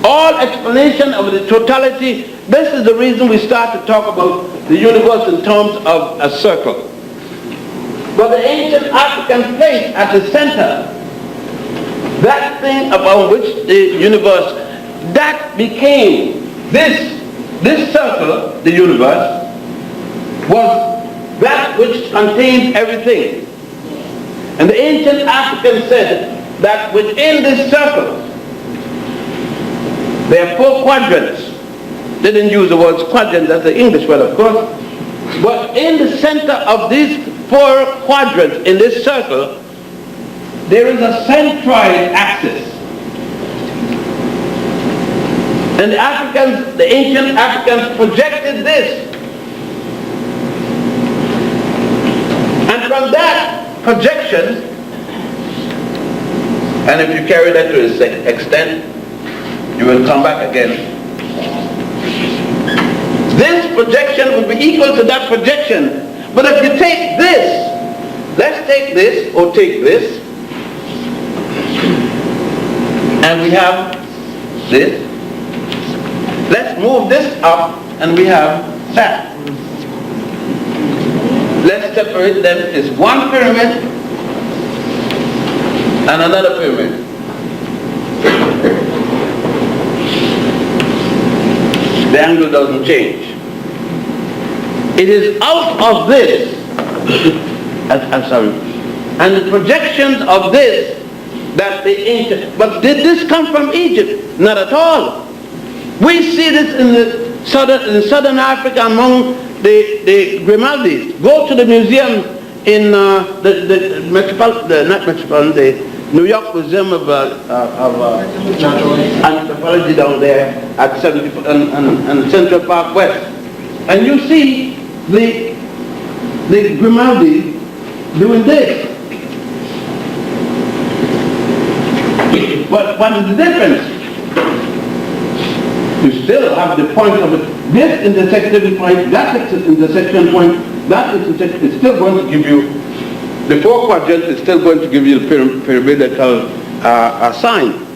[SPEAKER 10] All explanation of the totality. This is the reason we start to talk about the universe in terms of a circle. But the ancient African placed at the center that thing upon which the universe, that became this circle, the universe, was that which contained everything. And the ancient Africans said that within this circle, there are 4 quadrants. They didn't use the word quadrant, that's the English word, of course. But in the center of these 4 quadrants in this circle, there is a centroid axis. And the Africans, the ancient Africans projected this and from that projection, and if you carry that to its extent, you will come back again. This projection will be equal to that projection. But if you take this, let's take this, or take this, and we have this. Let's move this up, and we have that. Let's separate them as one pyramid and another pyramid. The angle doesn't change. It is out of this, I'm sorry, and the projections of this that the ancient, but did this come from Egypt? Not at all. We see this in southern Africa among the Grimaldis. Go to the museum in the New York Museum of Anthropology down there at 70 and Central Park West, and you see the Grimaldi doing this. But what is the difference? You still have the point of it. This intersection point, that intersection point, that intersection is still going to give you, the four quadrants is still going to give you the pyramidal sign.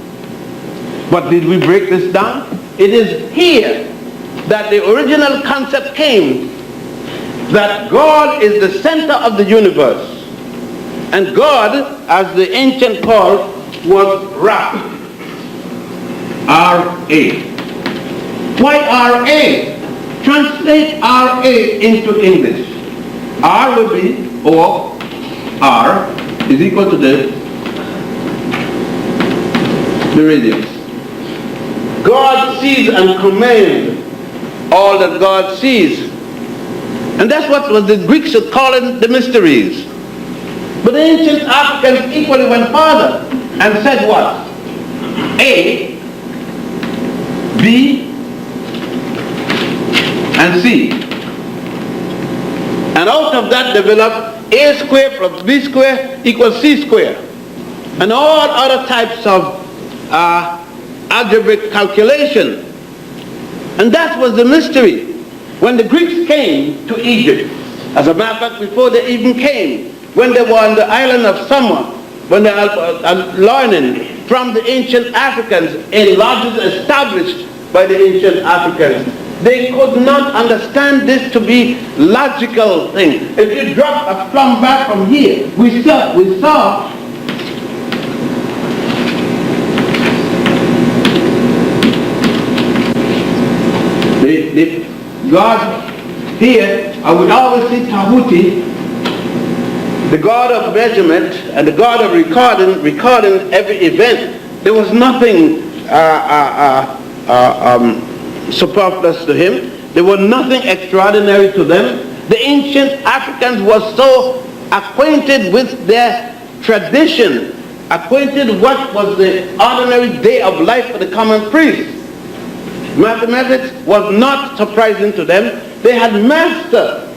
[SPEAKER 10] But did we break this down? It is here that the original concept came, that God is the center of the universe. And God, as the ancient called, was Ra. R-A. Why R-A? Translate R-A into English. R will be, or R is equal to the radius. God sees and commands all that God sees. And that's what was the Greeks would call it the mysteries. But the ancient Africans equally went further and said what? A, B, and C. And out of that developed A squared plus B squared equals C squared. And all other types of algebraic calculation. And that was the mystery. When the Greeks came to Egypt, as a matter of fact, before they even came, when they were on the island of Samoa, when they were learning from the ancient Africans in lodges established by the ancient Africans, they could not understand this to be logical thing. If you drop a plumb back from here, we saw God here, I would always see Tahuti, the God of measurement and the God of recording every event. There was nothing superfluous to him. There was nothing extraordinary to them. The ancient Africans were so acquainted with their tradition, acquainted what was the ordinary day of life for the common priest. Mathematics was not surprising to them. They had mastered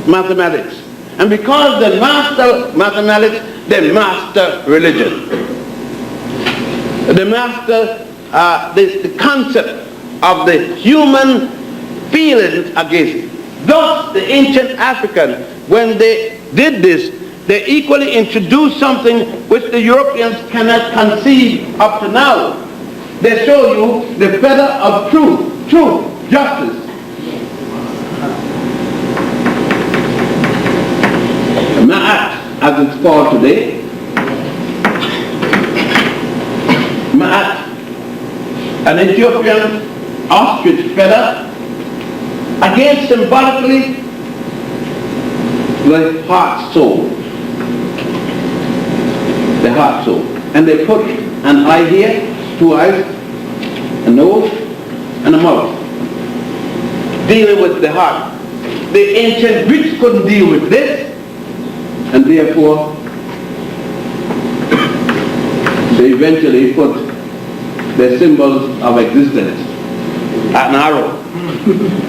[SPEAKER 10] mathematics. And because they master mathematics, they master religion. They master the concept of the human feelings against it. Thus, the ancient Africans, when they did this, they equally introduced something which the Europeans cannot conceive up to now. They show you the feather of truth, justice. Ma'at, as it's called today. Ma'at, an Ethiopian ostrich feather, again symbolically the heart soul. The heart soul. And they put an eye here, two eyes, a nose, and a mouth, dealing with the heart. The ancient Greeks couldn't deal with this, and therefore they eventually put the symbols of existence at an arrow.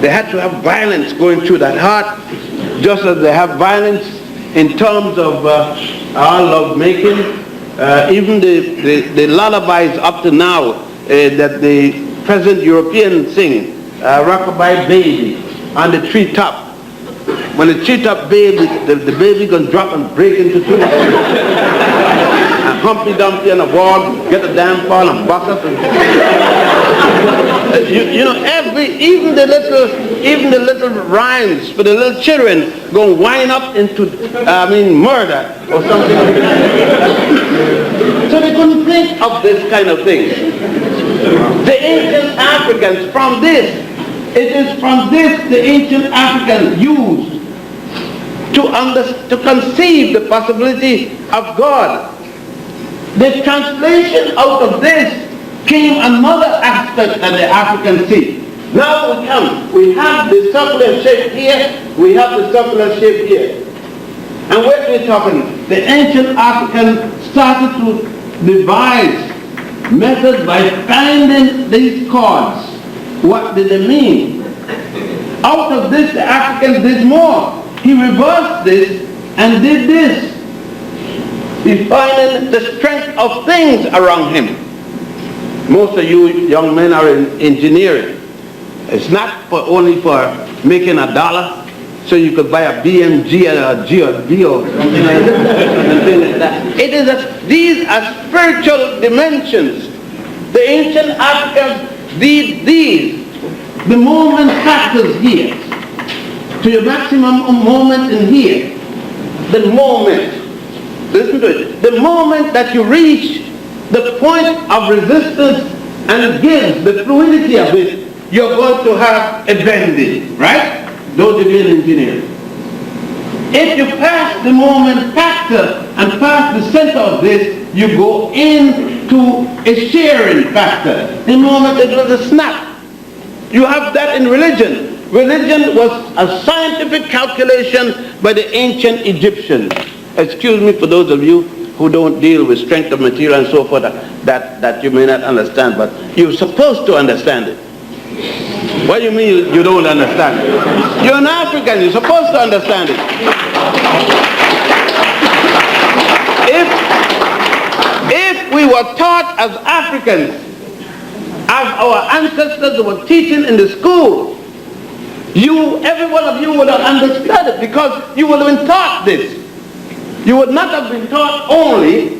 [SPEAKER 10] They had to have violence going through that heart, just as they have violence in terms of our love making. Even the lullabies up to now that the present Europeans sing, Rockabye Baby on the treetop. When the treetop baby, the baby gonna drop and break into two. And Humpty Dumpty on the wall, get a damn fall and bust up. And, you know, even the little rhymes for the little children gonna wind up into, murder or something. So they couldn't think of this kind of thing. The ancient Africans, it is from this the ancient Africans used to conceive the possibility of God. The translation out of this came another aspect that the Africans see. Now we have the circular shape here, we have the circular shape here. And what we're talking, the ancient Africans started to devise methods by finding these chords. What did they mean? Out of this, the Africans did more. He reversed this and did this. He's finding the strength of things around him. Most of you young men are in engineering. It's not only for making a dollar, so you could buy a BMG or a GLB or something like that. These are spiritual dimensions. The ancient Africans did these. The moment factors here. To your maximum moment in here. The moment. Listen to it. The moment that you reach the point of resistance and it gives the fluidity of it, you're going to have a bending, right? Those of you in engineering. If you pass the moment factor and pass the center of this, you go into a sharing factor. The moment it was a snap. You have that in religion. Religion was a scientific calculation by the ancient Egyptians. Excuse me for those of you who don't deal with strength of material and so forth that you may not understand, but you're supposed to understand it. What do you mean you don't understand it? You're an African, you're supposed to understand it. If we were taught as Africans, as our ancestors were teaching in the school, every one of you would have understood it because you would have been taught this. You would not have been taught only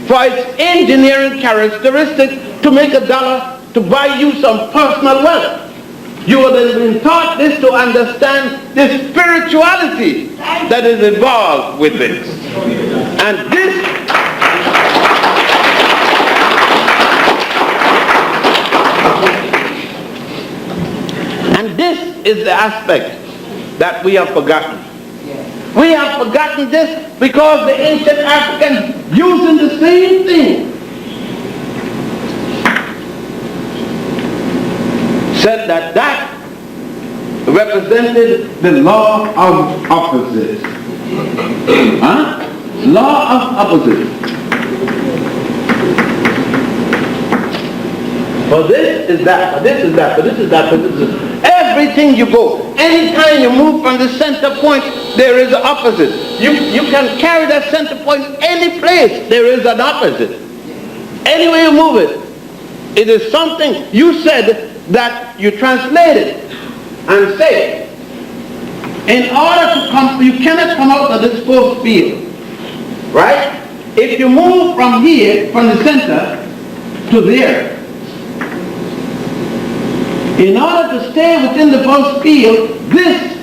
[SPEAKER 10] for its engineering characteristics to make a dollar to buy you some personal wealth. You would have been taught this to understand the spirituality that is involved with this. And this is the aspect that we have forgotten. We have forgotten this because the ancient Africans using the same thing said that represented the law of opposites. Law of opposites. For this is that, for this is that, for this is that, for this is that. Everything you go, anytime you move from the center point, there is an opposite. You can carry that center point any place, there is an opposite. Anywhere you move it, it is something. You said that you translated and say, in order to come, you cannot come out of this force field, right? If you move from here, from the center to there, in order to stay within the force field, this,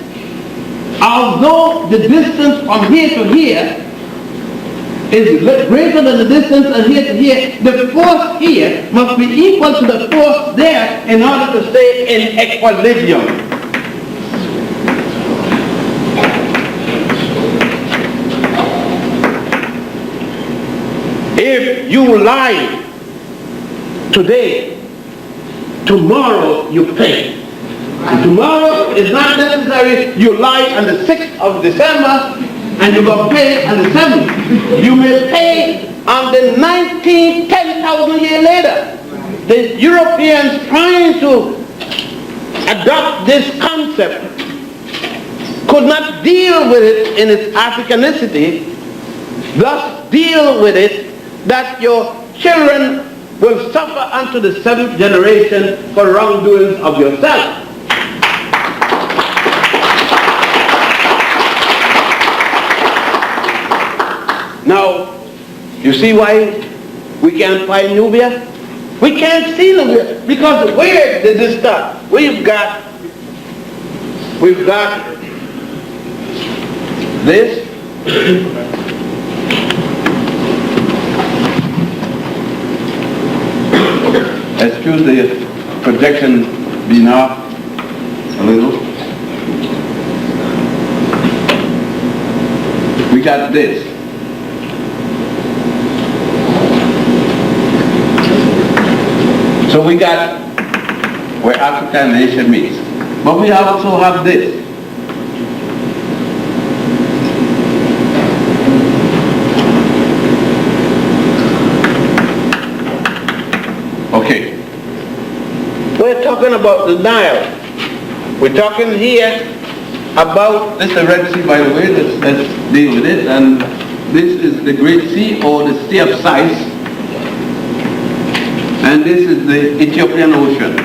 [SPEAKER 10] although the distance from here to here is greater than the distance from here to here, the force here must be equal to the force there in order to stay in equilibrium. If you lie today, tomorrow you pay. And tomorrow is not necessary. You lie on the 6th of December and you go pay on the 7th. You may pay on the 19th, 10,000 years later. The Europeans trying to adopt this concept could not deal with it in its Africanicity, thus deal with it that your children will suffer unto the 7th generation for wrongdoings of yourself. Now, you see why we can't find Nubia? We can't see Nubia because where did this start? We've got this. Excuse the projection being off a little. We got this. So we got where Africa and Asia meets. But we also have this. Okay. We're talking about the Nile. We're talking here about, this is the Red Sea, by the way, let's deal with it. And this is the Great Sea, or the Sea of Sighs. And this is the Ethiopian Ocean.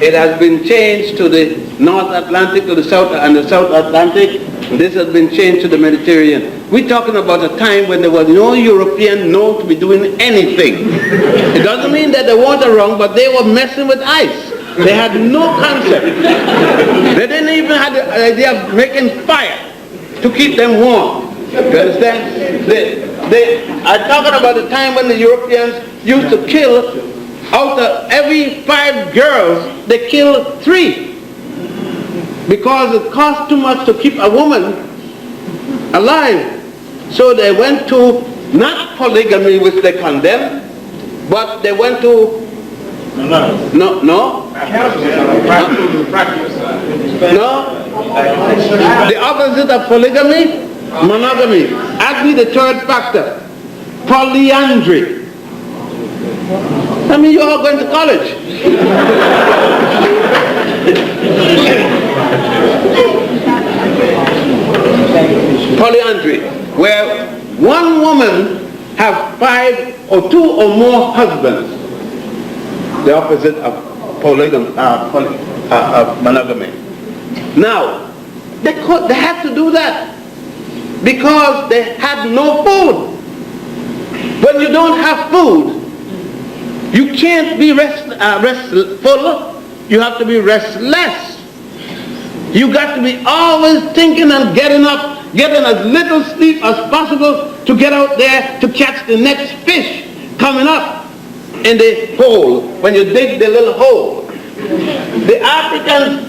[SPEAKER 10] It has been changed to the North Atlantic, to the South, and the South Atlantic. This has been changed to the Mediterranean. We're talking about a time when there was no European known to be doing anything. It doesn't mean that they weren't wrong, but they were messing with ice. They had no concept. They didn't even have the idea of making fire to keep them warm. You understand? They are talking about the time when the Europeans used to kill, out of every 5 girls, they killed 3. Because it cost too much to keep a woman alive. So they went to, not polygamy, which they condemned, but they went to, no? The opposite of polygamy, monogamy. Add me the 3rd factor, polyandry. I mean, you're all going to college. Polyandry, where one woman have 5 or 2 or more husbands. The opposite of monogamy. Now, they had to do that because they had no food. When you don't have food, you can't be restful, you have to be restless. You got to be always thinking and getting up, getting as little sleep as possible to get out there to catch the next fish coming up in the hole, when you dig the little hole. The Africans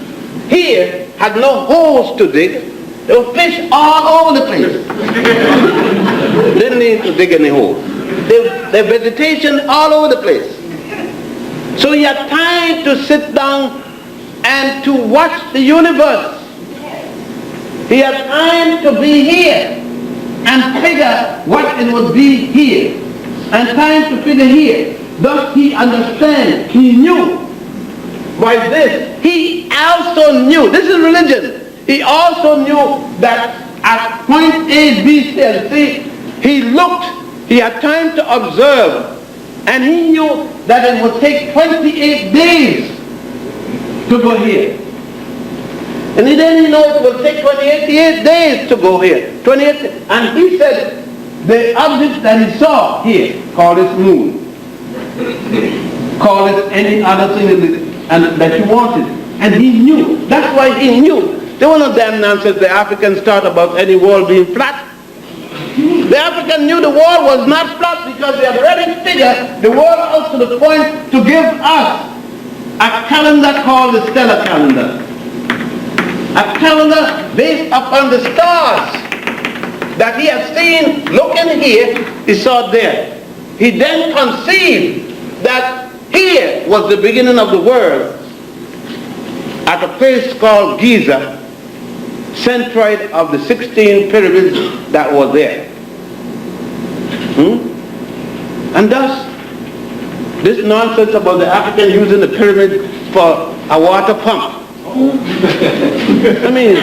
[SPEAKER 10] here had no holes to dig. There were fish all over the place. Didn't need to dig any holes. There vegetation all over the place. So he had time to sit down and to watch the universe. He had time to be here and figure what it would be here. And time to figure here. Thus he understands, he knew. By this, he also knew, this is religion, he also knew that at point A, B, C, and C, he looked, he had time to observe, and he knew that it would take 28 days to go here. And he didn't know it would take 28 days to go here. 28, and he said the object that he saw here, called it moon, call it any other thing that you wanted. And he knew. That's why he knew. There were no damn nonsense the Africans thought about any wall being flat. The African knew the wall was not flat because they had already figured the wall up to the point to give us a calendar called the stellar calendar. A calendar based upon the stars that he had seen looking here, he saw there. He then conceived that here was the beginning of the world at a place called Giza, centroid of the 16 pyramids that were there. And thus, this nonsense about the African using the pyramid for a water pump. I mean,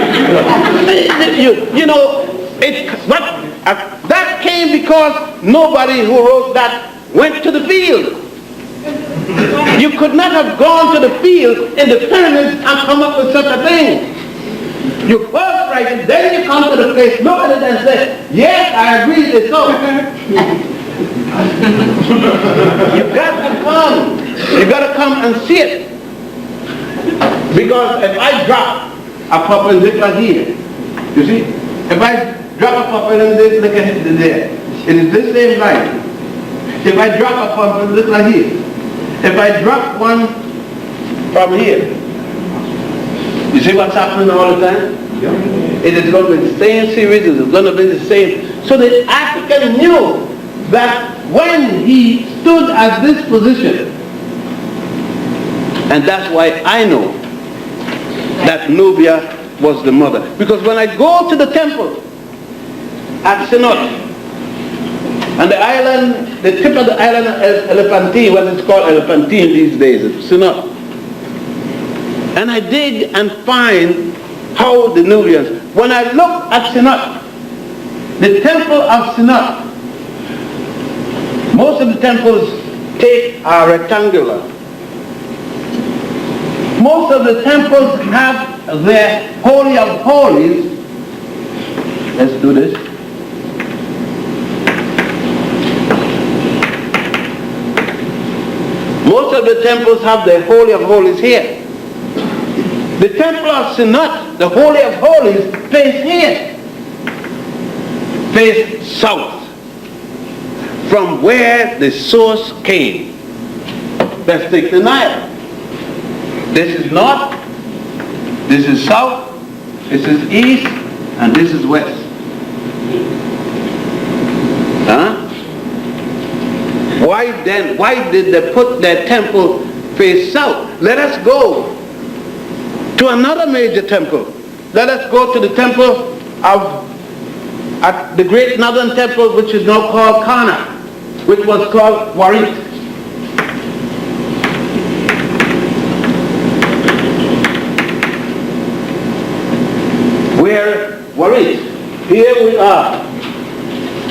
[SPEAKER 10] that came because nobody who wrote that went to the field. You could not have gone to the field in the pyramids and come up with such a thing. You first write it, then you come to the place, look at it and say, yes, I agree, it's so. You got to come and see it. Because if I drop a perpendicular here, you see, if I drop a perpendicular there, it is this same line. If I drop a perpendicular here, if I drop one from here, you see what's happening all the time? Yeah. It is going to be the same series, it is going to be the same. So the African knew that when he stood at this position, and that's why I know that Nubia was the mother. Because when I go to the temple at Sinot, and the island, the tip of the island is Elephantine, what it's called Elephantine these days, it's Sinot. And I dig and find how the Nubians, when I look at Sinot, the temple of Sinot, most of the temples are rectangular. Most of the temples have their Holy of Holies. Let's do this. Most of the temples have their Holy of Holies here. The temple of Sinat, the Holy of Holies, face here. Face south. From where the source came. Let's take the Nile. This is north, this is south, this is east, and this is west. Huh? Why did they put their temple face south? Let us go to another major temple. Let us go to the temple at the great northern temple, which is now called Karnak, which was called Warit. Where Warit, here we are.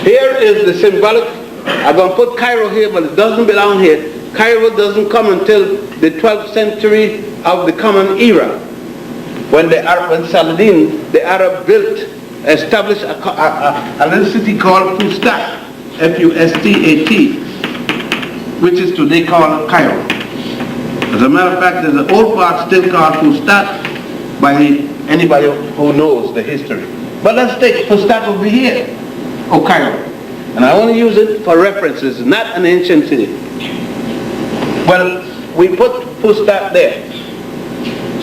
[SPEAKER 10] Here is the symbolic. I'm going to put Cairo here, but it doesn't belong here. Cairo doesn't come until the 12th century of the Common Era, when Saladin, the Arab, established a little city called Fustat, F-U-S-T-A-T, which is today called Cairo. As a matter of fact, there's an old part still called Fustat by anybody who knows the history. But let's take Fustat over here, or Cairo. And I only use it for references, not an ancient city. Well, we put Fustat there.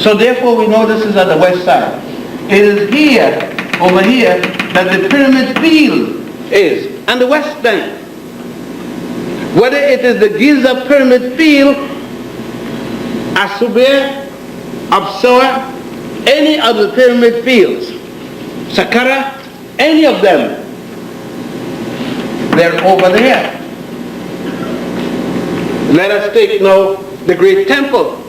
[SPEAKER 10] So therefore we know this is at the west side. It is here, over here, that the pyramid field is. And the west bank. Whether it is the Giza pyramid field, Asubir, Absor, any of the pyramid fields, Saqqara, any of them, they're over there. Let us take now the great temple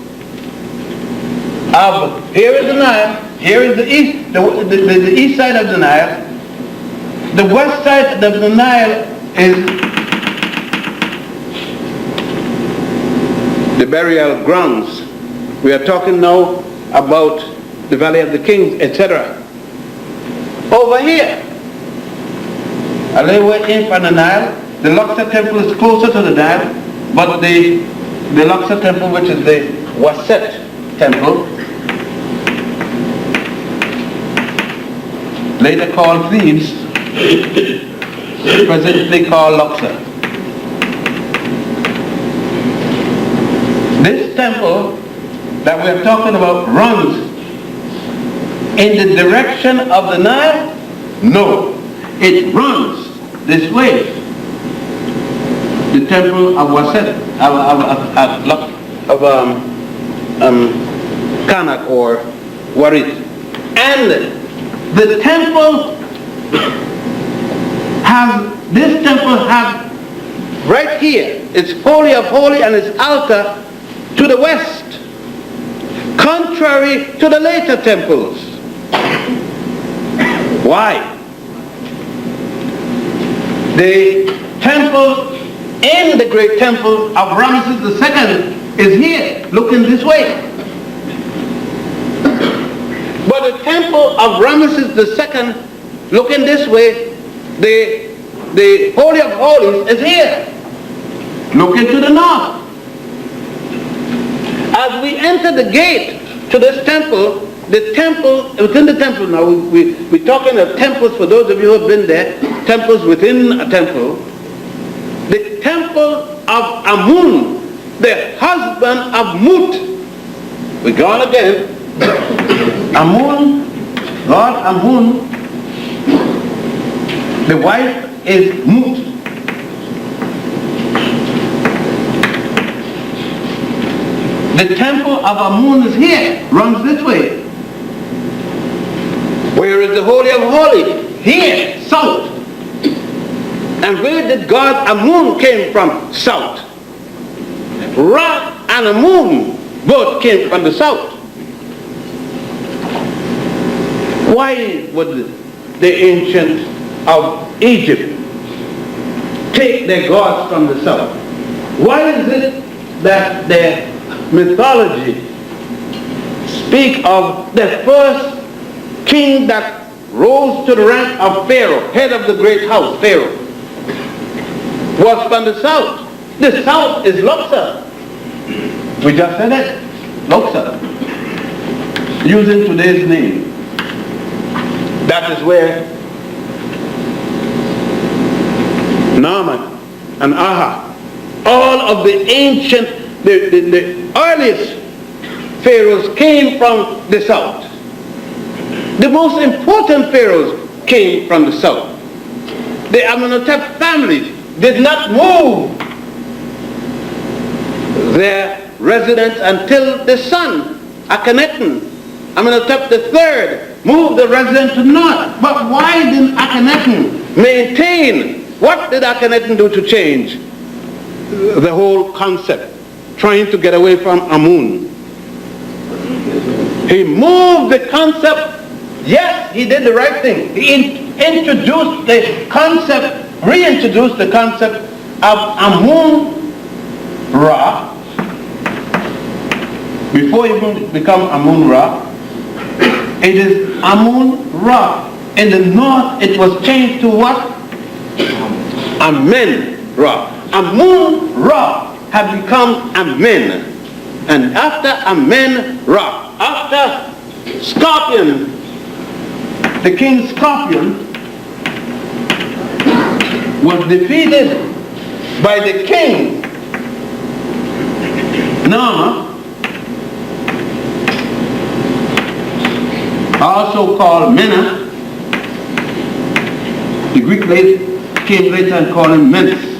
[SPEAKER 10] of, here is the Nile, here is the east, the east side of the Nile. The west side of the Nile is the burial grounds. We are talking now about the Valley of the Kings, etc. Over here, a little way in from the Nile, the Luxor temple is closer to the Nile, but the Luxor temple, which is the Waset temple, later called Thebes, presently called Luxor. This temple that we're talking about runs in the direction of the Nile? No. It runs this way. The temple of Waset, Karnak or Warit. And the temple this temple has right here. It's Holy of Holies and its altar to the west, contrary to the later temples. Why? The temple in the great temple of Ramesses II is here, looking this way. But the temple of Ramesses II, looking this way, the Holy of Holies is here, looking to the north. As we enter the gate to this temple, within the temple now, we're talking of temples for those of you who have been there, temples within a temple. The temple of Amun, the husband of Mut. We're gone again. Amun, God Amun, the wife is Mut. The temple of Amun is here, runs this way. Where is the Holy of Holies? Here, south. And where did God Amun came from? South. Ra and Amun both came from the south. Why would the ancient of Egypt take their gods from the south? Why is it that their mythology speak of the first king that rose to the rank of Pharaoh, head of the great house, Pharaoh, was from the south? The south is Luxor. We just said it, Luxor, using today's name. That is where Naaman and Aha, all of the ancient, the earliest pharaohs came from the south. The most important pharaohs came from the south. The Amenhotep families did not move their residence until the son, Akhenaten, Amenhotep III, moved the residence to north. But why didn't Akhenaten maintain? What did Akhenaten do to change the whole concept, trying to get away from Amun? He moved the concept. Yes, he did the right thing. He introduced the concept, reintroduced the concept of Amun Ra. Before he become Amun Ra, it is Amun Ra. In the north, it was changed to what? Amen Ra. Amun Ra had become Amen. And after Amen Ra, after Scorpion, the king Scorpion was defeated by the king Nama, also called Mena. The Greek came later and called him Menes.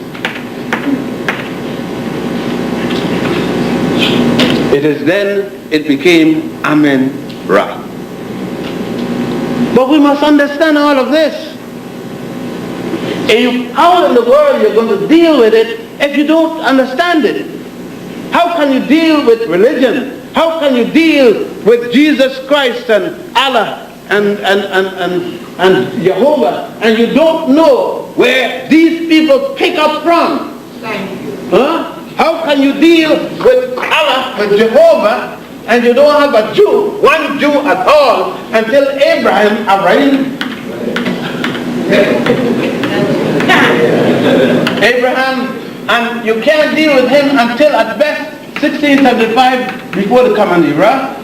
[SPEAKER 10] It is then it became Amen Ra. But we must understand all of this. How in the world you're going to deal with it if you don't understand it? How can you deal with religion? How can you deal with Jesus Christ and Allah and Jehovah, and you don't know where these people pick up from?
[SPEAKER 5] Thank you.
[SPEAKER 10] Huh? How can you deal with Allah, with Jehovah, and you don't have a Jew, one Jew at all, until Abraham arrived? Abraham, and you can't deal with him until at best 1675 before the Common Era.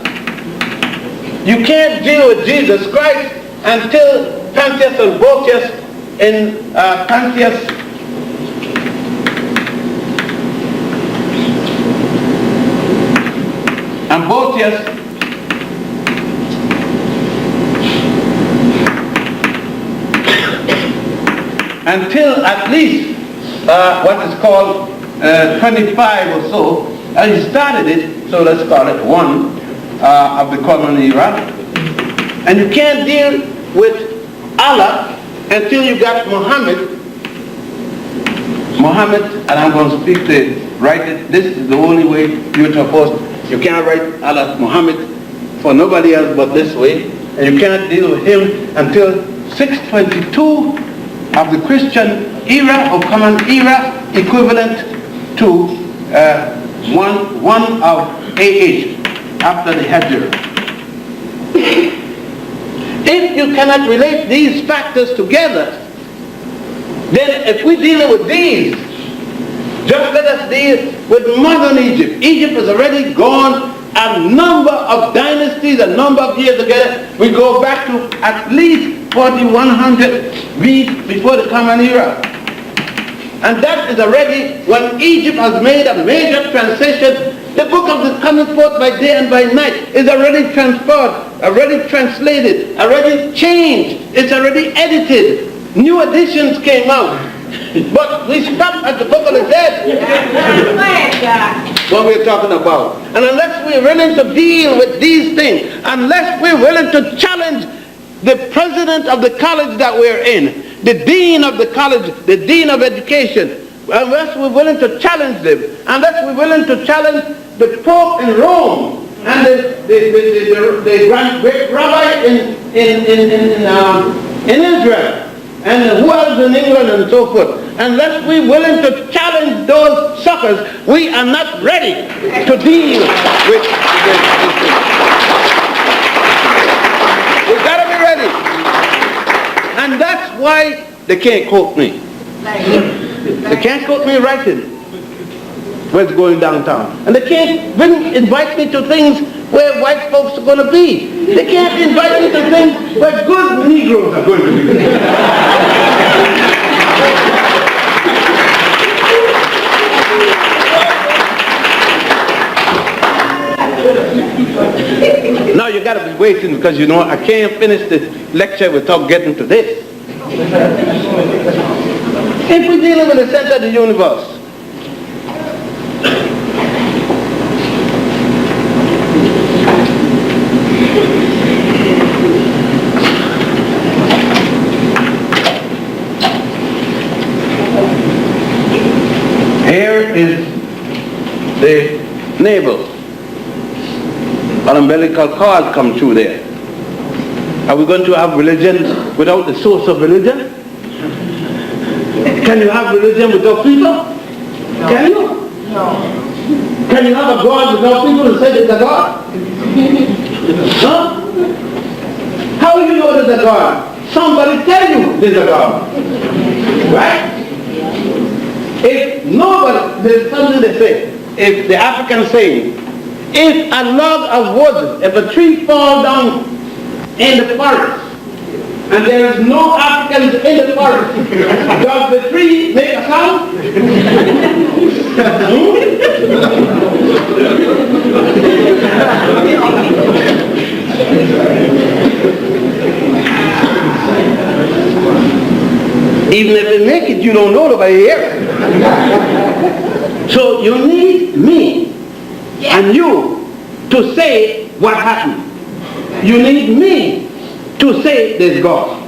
[SPEAKER 10] You can't deal with Jesus Christ until Pontius and Botius in Pontius and Botius until at least what is called 25 or so. He started it, so let's call it one of the Common Era. And you can't deal with Allah until you got Muhammad Muhammad, and I'm going to speak to write it. This is the only way you're supposed. You can't write Allah Muhammad for nobody else but this way, and you can't deal with him until 622 of the Christian era or common era, equivalent to 1 of AH after the Hijrah. If you cannot relate these factors together, then if we deal with these, just let us deal with modern Egypt. Egypt has already gone a number of dynasties, a number of years together. We go back to at least 4100 before the Common Era. And that is already when Egypt has made a major transition. The book of the coming forth by day and by night is already transferred, already translated, already changed. It's already edited. New editions came out. But we stopped at the book of the dead. What we're talking about. And unless we're willing to deal with these things, unless we're willing to challenge the president of the college that we're in, the dean of the college, the dean of education, unless we're willing to challenge them, unless we're willing to challenge the Pope in Rome and the great rabbi in Israel, and who else in England and so forth, unless we're willing to challenge those suckers, we are not ready to deal with this. We've got to be ready. And that's why they can't quote me. They can't quote me writing what's going downtown. And they can't invite me to things where white folks are going to be. They can't invite me to things where good Negroes are going to be. Now you got to be waiting, because you know I can't finish the lecture without getting to this. If we're dealing with the center of the universe, here is the navel. An umbilical cord come through there. Are we going to have religion without the source of religion? Can you have religion without people? Can you? No. Can you have a God without people to say there's a God? Huh? How do you know there's a God? Somebody tell you there's a God. Right? If nobody, there's something they say, if the African saying, if a log of wood, if a tree falls down in the forest, and there is no Africans in the forest, does the tree make a sound? Even if they make it, you don't know nobody here. So you need me and you to say what happened. You need me to say there's God.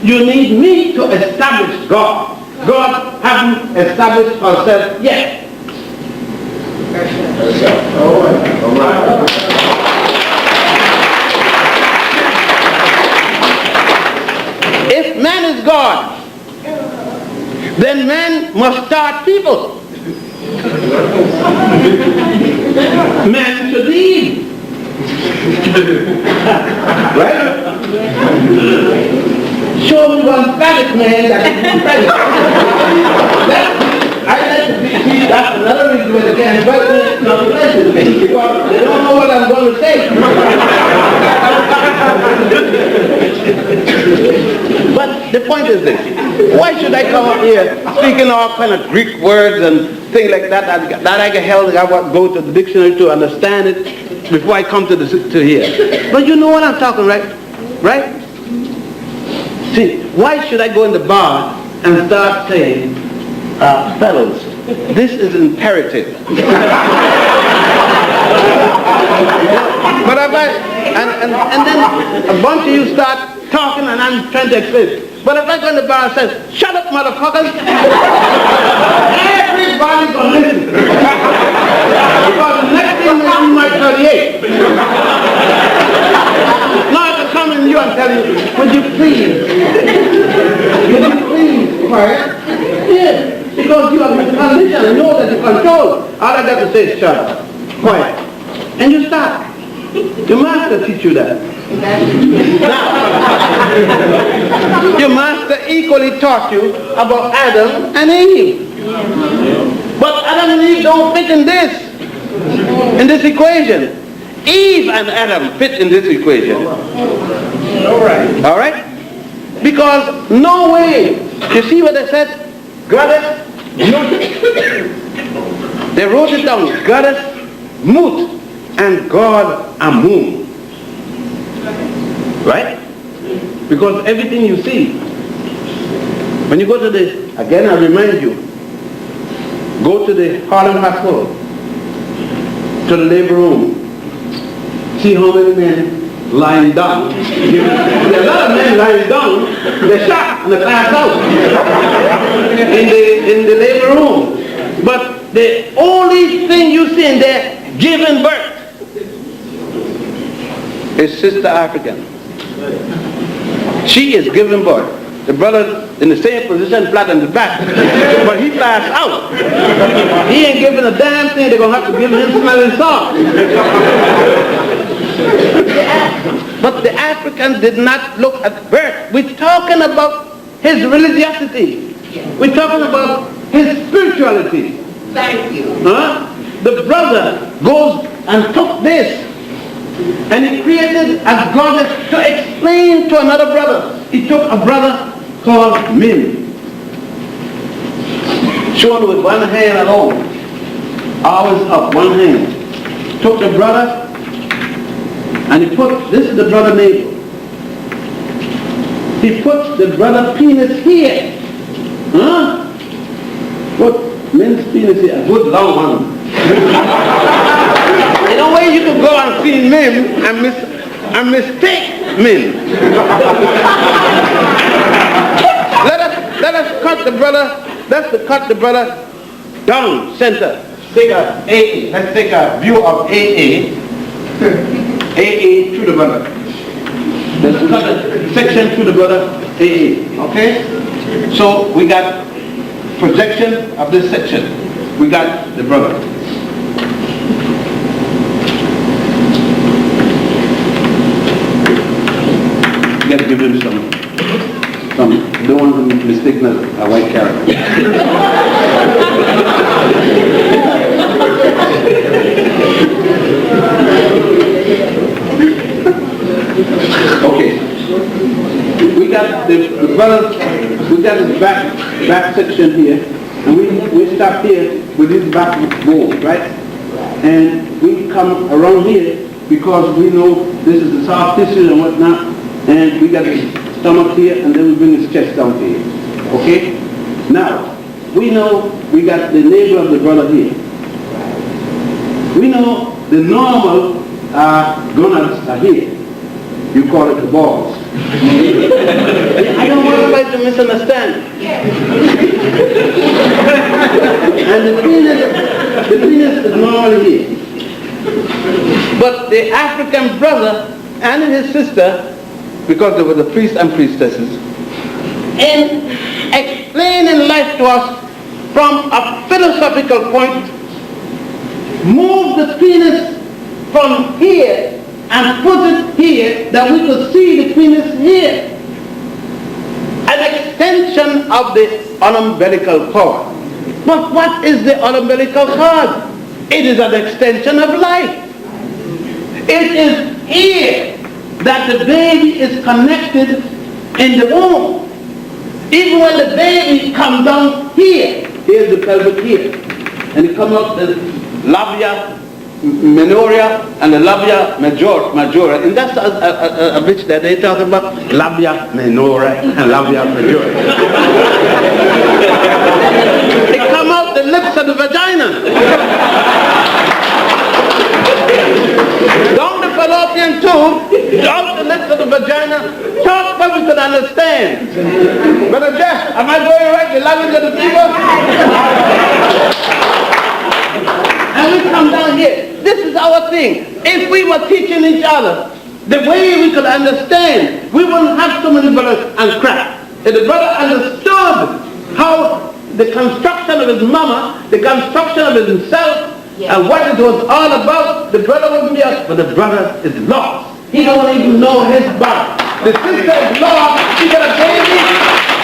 [SPEAKER 10] You need me to establish God. God hasn't established herself yet. All right. If man is God, then man must start people. Man should lead. Right? Show me one phallic man that can be phallic. I like to be, that's another reason why they can't invite me to listen to me, because they don't know what I'm going to say. But the point is this: why should I come up here speaking all kind of Greek words and things like that that I can hell I want to go to the dictionary to understand it before I come to here? But you know what I'm talking, right? Right? See, why should I go in the bar and start saying, fellows, this is imperative. But if and then a bunch of you start talking and I'm trying to explain. But if I go in the bar and say, shut up, motherfuckers, everybody's going to listen. Because the next thing you might 38. Now I can come in you and tell you, would you please quiet? Yeah, because you are in condition and know that you control. All I got to say is shut up, quiet. And you stop. Your master teach you that. Now, your master equally taught you about Adam and Eve. But Adam and Eve don't fit in this equation. Eve and Adam fit in this equation. All right? Because no way. You see what they said? Goddess, Mut. They wrote it down. Goddess, Mut, and God, Amun. Right? Because everything you see, when you go to again I remind you, go to the Harlem Hospital, to the labor room, see how many men lying down. There are a lot of men lying down, they're shot and they pass out in the labor room. But the only thing you see in there giving birth is Sister African. She is giving birth. The brother in the same position, flat on the back, but he passed out. He ain't giving a damn thing. They're going to have to give him smelling salt. But the African did not look at birth. We're talking about his religiosity. We're talking about his spirituality.
[SPEAKER 5] Thank you.
[SPEAKER 10] The brother goes and took this and he created a goddess to explain to another brother. He took a brother called Min, shown with one hand alone, always up, one hand. Took the brother and he put, this is the brother name. He puts the brother penis here. Put Min's penis here, a good long one. In a way you can go and see Min and mistake Min. Let us cut the brother, cut the brother down center. Take a AA. Let's take a view of AA. AA to the brother. Let's cut a section to the brother AA. Okay? So we got projection of this section. We got the brother. You got to give him some. Don't want to mistake a white character. Okay. We got the brother. We got his back section here, and we stop here with his back bone, right? And we come around here because we know this is the soft tissue and whatnot, and we got his stomach here, and then we bring his chest down here. Okay? Now, we know we got the navel of the brother here. We know the normal gonads are here. You call it the balls. I don't want anybody to misunderstand. And the penis is normally here. But the African brother and his sister, because they were the priests and priestesses, in explaining life to us from a philosophical point, moved the penis from here and put it here that we could see the penis here. An extension of the umbilical cord. But what is the umbilical cord? It is an extension of life. It is here that the baby is connected in the womb. Even when the baby comes down here, here's the pelvic here, and it comes out the labia minoria and the labia majora. And that's a bitch that they talk about, labia minora and labia majora. It comes out the lips of the vagina. Down the fallopian tube, out the lips of the vagina, talk what we could understand. Brother Jeff, am I going right? The language of the people? And we come down here. This is our thing. If we were teaching each other the way we could understand, we wouldn't have so many brothers and crack. If the brother understood how the construction of his mama, the construction of himself, and what it was all about, the brother wouldn't be us, but the brother is lost. He don't even know his body. The sister is lost. She got a baby,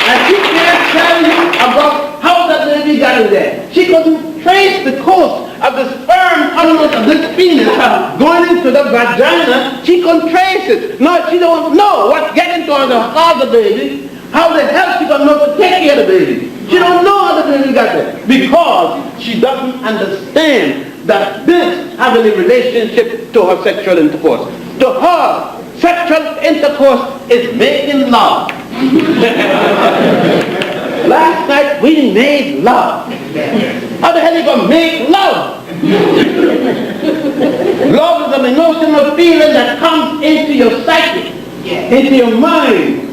[SPEAKER 10] and she can't tell you about how that baby got in there. She couldn't trace the course of the sperm coming out of this penis going into the vagina. She couldn't trace it. No, she don't know what's getting to the heart of the baby. How the hell she gonna know to take care of the baby? She don't know how the baby got there because she doesn't understand that this has any relationship to her sexual intercourse. To her, sexual intercourse is making love. Last night we made love. How the hell are you gonna make love? Love is an emotional feeling that comes into your psyche, into your mind.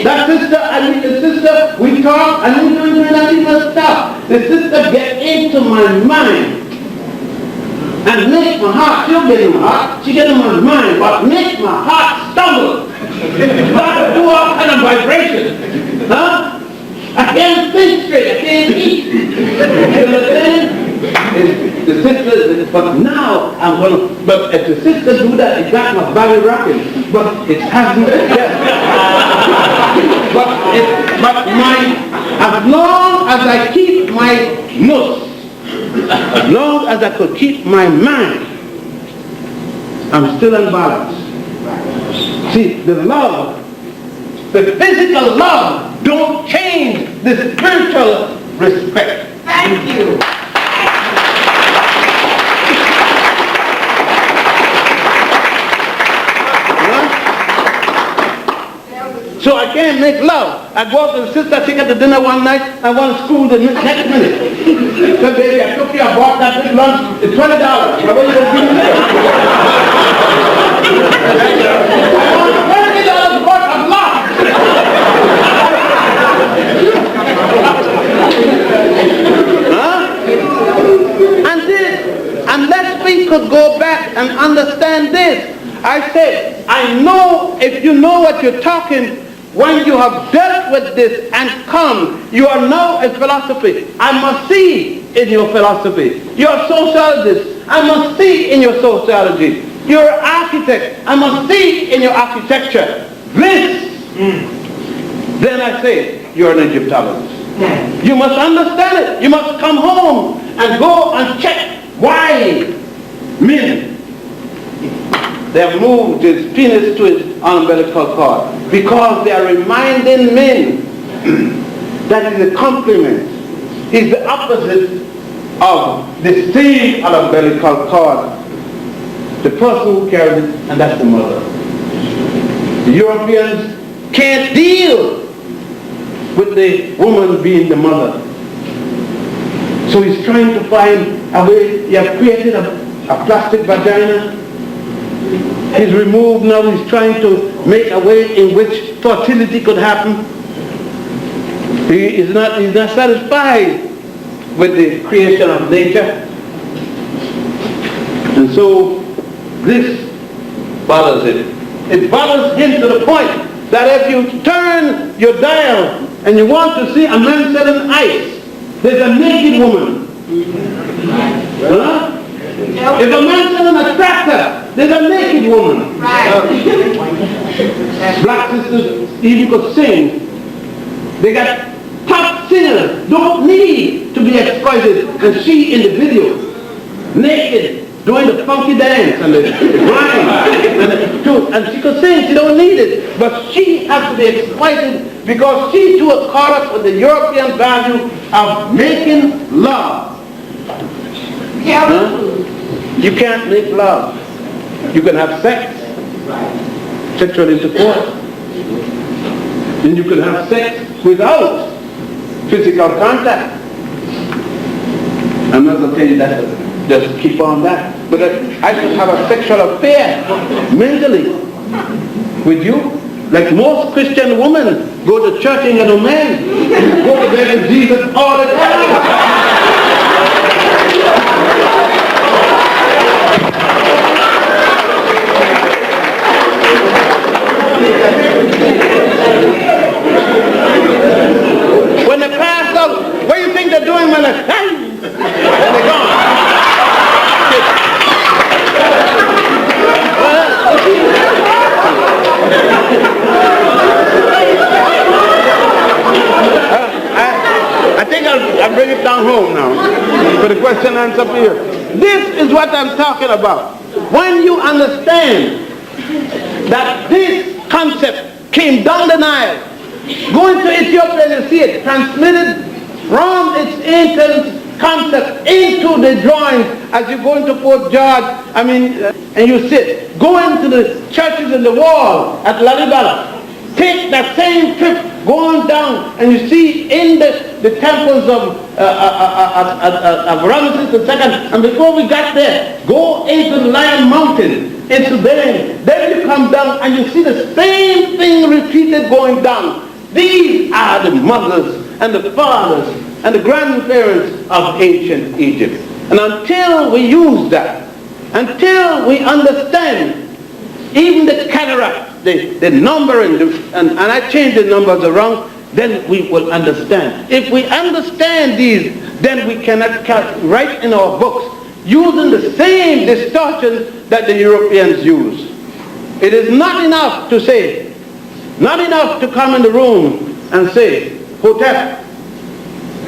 [SPEAKER 10] That sister, I mean the sister, we talk, and we do not even stop. The sister get into my mind and make my heart, she'll get in my heart, she get in my mind, but make my heart stumble. Start to do all kind of vibration. Huh? I can't think straight, I can't eat. You understand? The sister, but now I'm going to, but if the sister do that, it got my body rocking. But it hasn't yet. But as long as I keep my nose, as long as I could keep my mind, I'm still in balance. See, the love, the physical love, don't change the spiritual respect.
[SPEAKER 5] Thank you.
[SPEAKER 10] So I can't make love. I go up to the sister, take her to dinner one night, I want to school the next minute. So baby, I took you, I bought that big lunch, it's $20. Now what are you going to give me? I want $20 worth of love. Huh? And this, unless we could go back and understand this, I said, I know if you know what you're talking, when you have dealt with this and come, you are now in philosophy. I must see in your philosophy. You're a sociologist. I must see in your sociology. You're an architect. I must see in your architecture. This, then I say, you're an Egyptologist. You must understand it. You must come home and go and check why men, they have moved his penis to his umbilical cord because they are reminding men that is a compliment. It's the opposite of the same umbilical cord. The person who carries it, and that's the mother. The Europeans can't deal with the woman being the mother. So he's trying to find a way. He has created a plastic vagina. He's removed, now he's trying to make a way in which fertility could happen. He's not satisfied with the creation of nature. And so this bothers him. It bothers him to the point that if you turn your dial and you want to see a man selling ice, there's a naked woman. Huh? If a man selling a tractor, there's a naked woman. Black sisters even could sing. They got top singers, don't need to be exploited. And she in the video, naked, doing the funky dance and the rhyme. And she could sing, she don't need it. But she has to be exploited because she too is caught up with the European value of making love. Huh? You can't make love. You can have sex, sexual intercourse. Then you can have sex without physical contact. I'm not going to tell you that, just keep on that. But I should have a sexual affair mentally. with you. Like most Christian women go to church and get no man. Go to bed with Jesus all the time. When the pastor, what do you think they're doing when they're and they're gone? I think I'll bring it down home now for the question and answer period. This is what I'm talking about. When you understand that this concept came down the Nile, going to Ethiopia, you see it transmitted from its ancient concept into the drawings as you go into Fort George, and you sit. Go into the churches in the wall at Lalibela. Take that same trip, go on down, and you see in the temples of Ramesses II, and before we got there, go into Lion Mountain, into Benin. Then you come down and you see the same thing repeated going down. These are the mothers and the fathers and the grandparents of ancient Egypt. And until we use that, until we understand even the cataract, the numbering, and I change the numbers around, then we will understand. If we understand these, then we cannot write in our books using the same distortions that the Europeans use. It is not enough to say, not enough to come in the room and say, Hotep,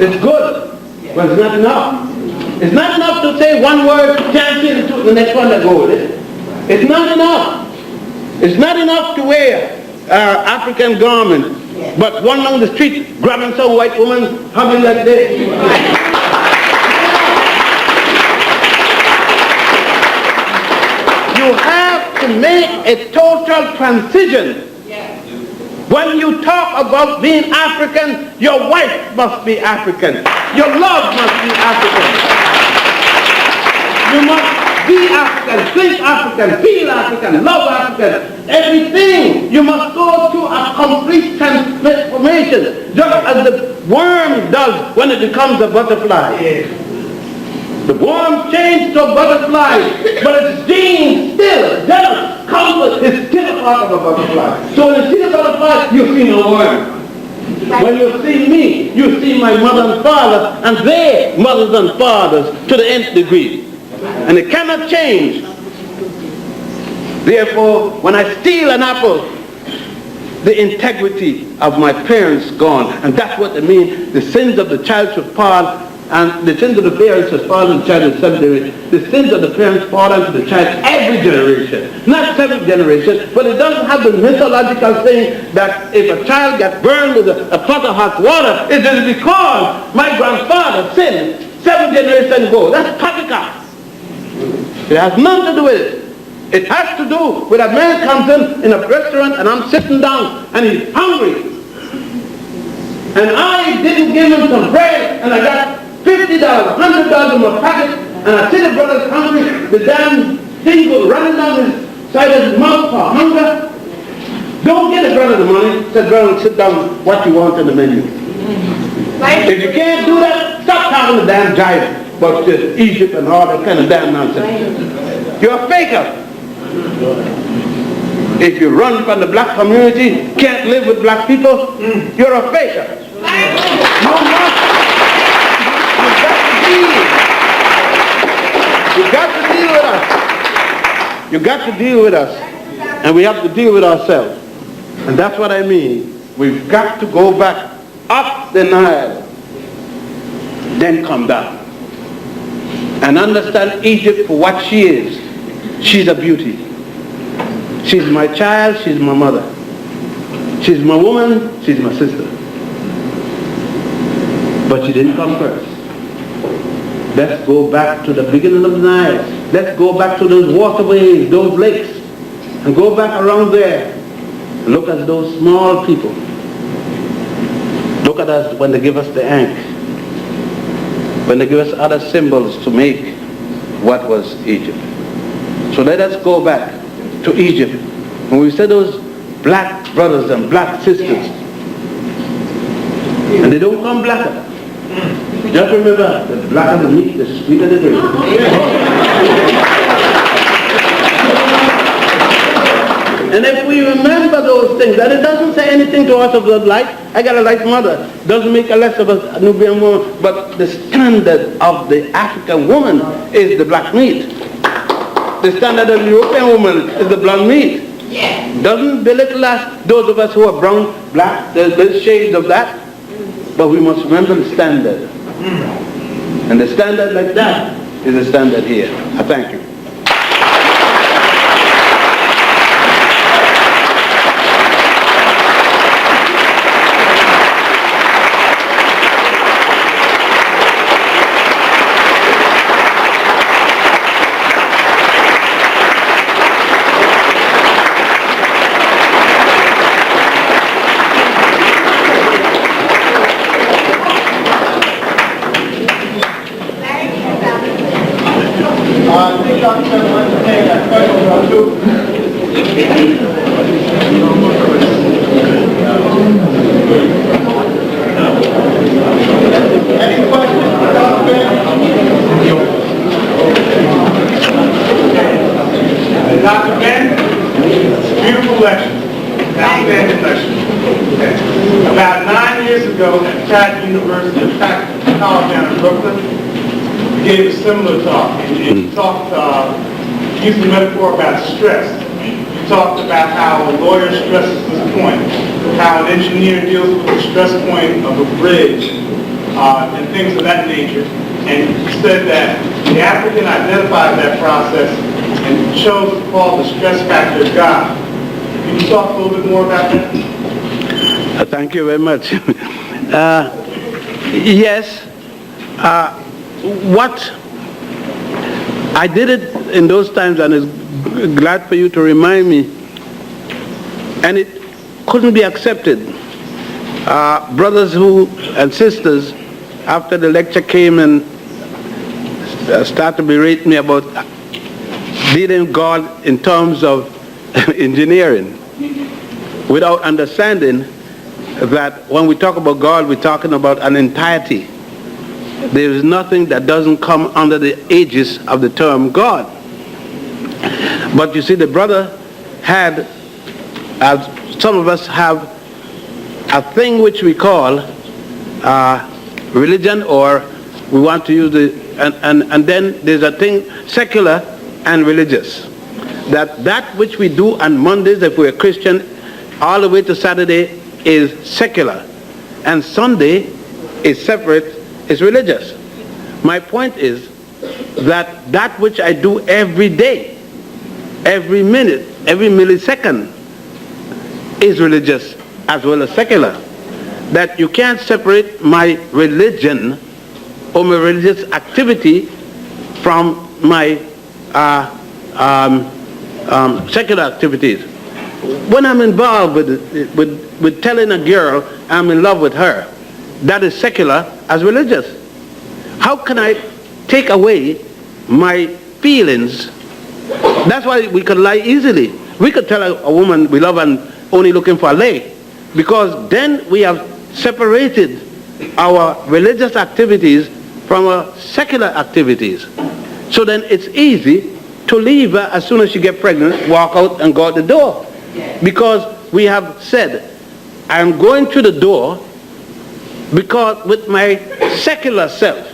[SPEAKER 10] it's good, but it's not enough. It's not enough to say one word, can't say the next one that goes with it. It's not enough. It's not enough to wear African garments, but one on the street grabbing some white woman, hugging like this. You have to make a total transition. When you talk about being African, your wife must be African. Your love must be African. You must be African, think African, feel African, love African. Everything. You must go through a complete transformation, just as the worm does when it becomes a butterfly. The worm changed to a butterfly, but its gene still, jealous, comfort is still a part of a butterfly. So when you see the butterfly, you see no worm. When you see me, you see my mother and father, and their mothers and fathers to the nth degree. And it cannot change. Therefore, when I steal an apple, the integrity of my parents gone. And that's what it means. The sins of the child should fall, and the sins of the parents should fall on the child in 7th generation. The sins of the parents fall onto the child every generation. Not 7th generation, but it doesn't have the mythological thing that if a child gets burned with a pot of hot water, it is because my grandfather sinned 7th generation ago. That's poppycock. It has nothing to do with it. It has to do with a man comes in a restaurant and I'm sitting down and he's hungry. And I didn't give him some bread and I got $50, $100 in my pocket, and I see the brother's hungry, the damn thing goes running down his side of his mouth for hunger. Don't give the brother the money. Said, brother, sit down, what you want on the menu. If you can't do that, stop talking the damn jive about Egypt and all that kind of damn nonsense. You're a faker. If you run from the black community, can't live with black people, you're a faker. You got to deal with us. You got to deal with us. And we have to deal with ourselves. And that's what I mean. We've got to go back up the Nile, then come down. And understand Egypt for what she is. She's a beauty. She's my child, she's my mother. She's my woman, she's my sister. But she didn't come first. Let's go back to the beginning of the Nile. Let's go back to those waterways, those lakes, and go back around there and look at those small people. Look at us when they give us the Ankh, when they give us other symbols to make what was Egypt. So let us go back to Egypt. When we say those black brothers and black sisters. And they don't come blacker. Just remember, the blacker the meat, the sweeter the drink. And if we remember those things, that it doesn't say anything to us of the light. I got a light mother. Doesn't make a less of a Nubian woman. But the standard of the African woman is the black meat. The standard of the European woman is the blonde meat. Doesn't belittle us, those of us who are brown, black, there's shades of that. But we must remember the standard. And the standard like that is the standard here. I thank you.
[SPEAKER 11] Dr. Ben, beautiful lecture. Outstanding lecture. About 9 years ago at Pratt University, Pratt College down in Brooklyn, we gave a similar talk. And you talked, used the metaphor about stress. You talked about how a lawyer stresses this point, how an engineer deals with the stress point of a bridge, and things of that nature. And said that the African identified that process and chose to call the stress factor God. Can you talk a little bit more about that?
[SPEAKER 10] Thank you very much. Yes, what I did it in those times, and is glad for you to remind me, and it couldn't be accepted. Brothers and sisters, after the lecture came and started to berate me about dealing God in terms of engineering, without understanding that when we talk about God, we're talking about an entirety. There is nothing that doesn't come under the aegis of the term God. But you see, the brother had, as some of us have, a thing which we call religion, or we want to use the, and then there's a thing, secular and religious. That which we do on Mondays, if we're a Christian, all the way to Saturday is secular. And Sunday is separate, is religious. My point is that which I do every day, every minute, every millisecond is religious as well as secular. That you can't separate my religion or my religious activity from my secular activities. When I'm involved with telling a girl I'm in love with her, that is secular as religious. How can I take away my feelings? That's why we could lie easily. We could tell a woman we love and only looking for a leg, because then we have separated our religious activities from our secular activities. So then it's easy to leave her as soon as she gets pregnant, walk out and go out the door. Because we have said, I'm going to the door because with my secular self,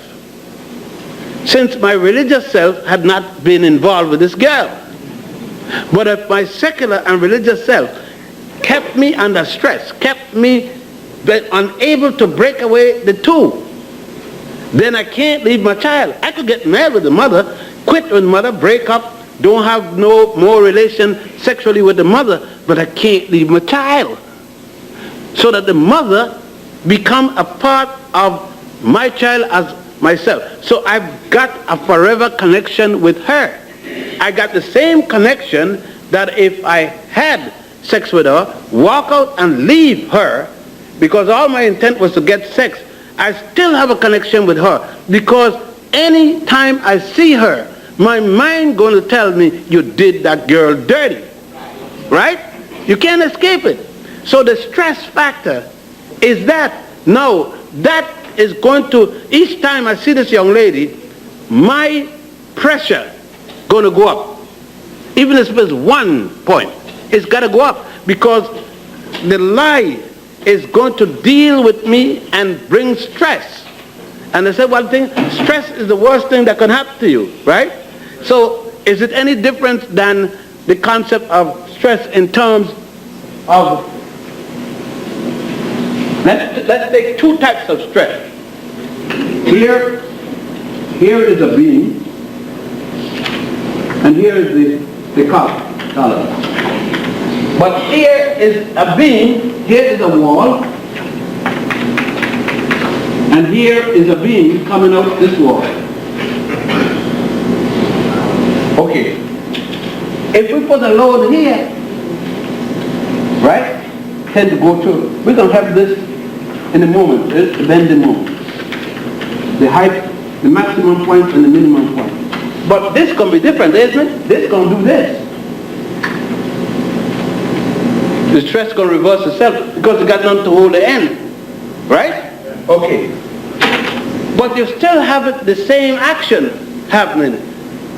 [SPEAKER 10] since my religious self had not been involved with this girl. But if my secular and religious self kept me under stress, kept me unable to break away the two, then I can't leave my child. I could get married with the mother, quit with the mother, break up, don't have no more relation sexually with the mother, but I can't leave my child. So that the mother become a part of my child as myself. So I've got a forever connection with her. I got the same connection that if I had sex with her, walk out and leave her, because all my intent was to get sex, I still have a connection with her, because any time I see her, my mind going to tell me, you did that girl dirty, right? You can't escape it. So the stress factor is that. Now, that is going to, each time I see this young lady, my pressure going to go up. Even if it's 1 point, it's got to go up, because the lie is going to deal with me and bring stress. And I said one thing, stress is the worst thing that can happen to you, right? So is it any different than the concept of stress in terms of, let's take two types of stress. Here is a beam, and here is the column. But here is a beam, here is a wall, and here is a beam coming out this wall. Okay. If we put a load here, right, tend to go through, we're going to have this in a moment, the bending moment. The height, the maximum point and the minimum point. But this can be different, isn't it? This can do this. The stress can reverse itself because it got nothing to hold the end. Right? Okay. But you still have the same action happening.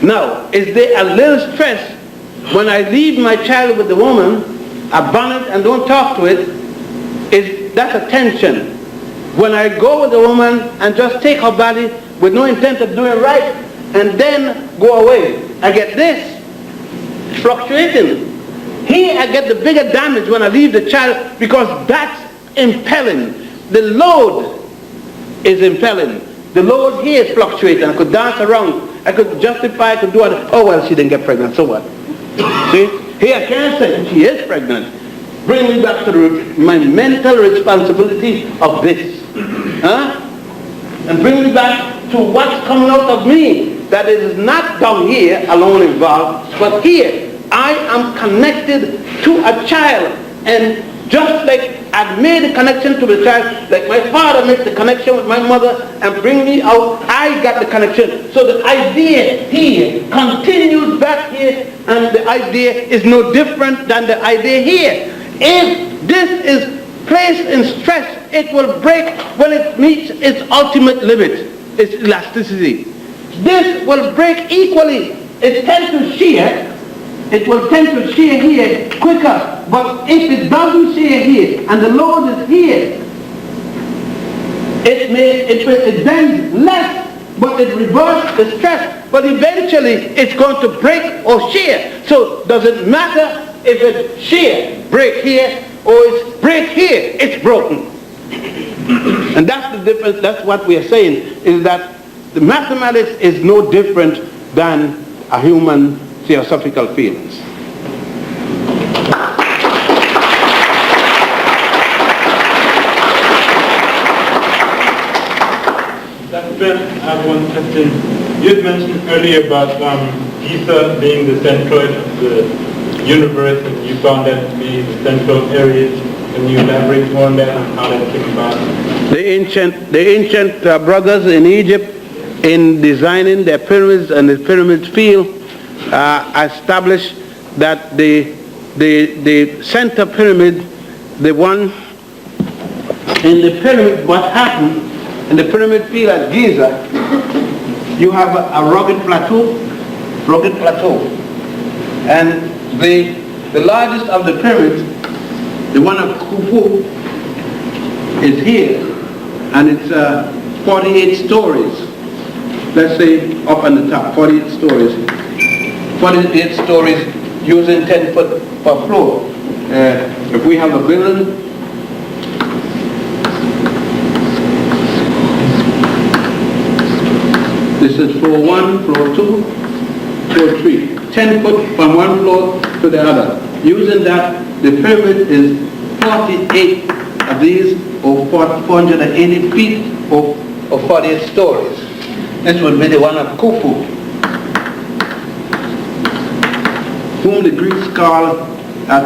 [SPEAKER 10] Now, is there a little stress when I leave my child with the woman, abandon it and don't talk to it? That's a tension. When I go with the woman and just take her body with no intent of doing right and then go away, I get this fluctuating. Here I get the bigger damage when I leave the child, because that's impelling. The load is impelling. The load here is fluctuating. I could dance around. I could justify, I could do it. Oh, well, she didn't get pregnant, so what? See? Here I can't say she is pregnant. Bring me back to my mental responsibility of this. Huh? And bring me back to what's coming out of me. That is not down here alone involved, but here. I am connected to a child, and just like I made a connection to the child, like my father made the connection with my mother and bring me out, I got the connection. So the idea here continues back here, and the idea is no different than the idea here. If this is placed in stress, it will break when it meets its ultimate limit, its elasticity. This will break equally. It tends to shear. It will tend to shear here quicker. But if it doesn't shear here and the load is here, it bends less, but it reverses the stress. But eventually it's going to break or shear. So does it matter if it's shear, break here, or it's break here, it's broken. And that's the difference. That's what we are saying, is that the mathematics is no different than a human theosophical feelings.
[SPEAKER 11] Dr.Ben, I have one question. You had mentioned earlier about Giza being the centroid of the universe, and you found that to be the central area. Can you elaborate more on that and how that came about?
[SPEAKER 10] The ancient brothers in Egypt, in designing their pyramids and the pyramids field, established that the center pyramid, the one in the pyramid, what happened in the pyramid field at Giza, you have a rugged plateau, and the largest of the pyramids, the one of Khufu, is here, and it's 48 stories. Let's say up on the top, 48 stories. 48 stories using 10 foot per floor. If we have a building, this is floor 1, floor 2, floor 3. 10 foot from one floor to the other. Using that, the pyramid is 48 of these, or 480 feet, or 48 stories. This would be the one of Khufu, whom the Greeks call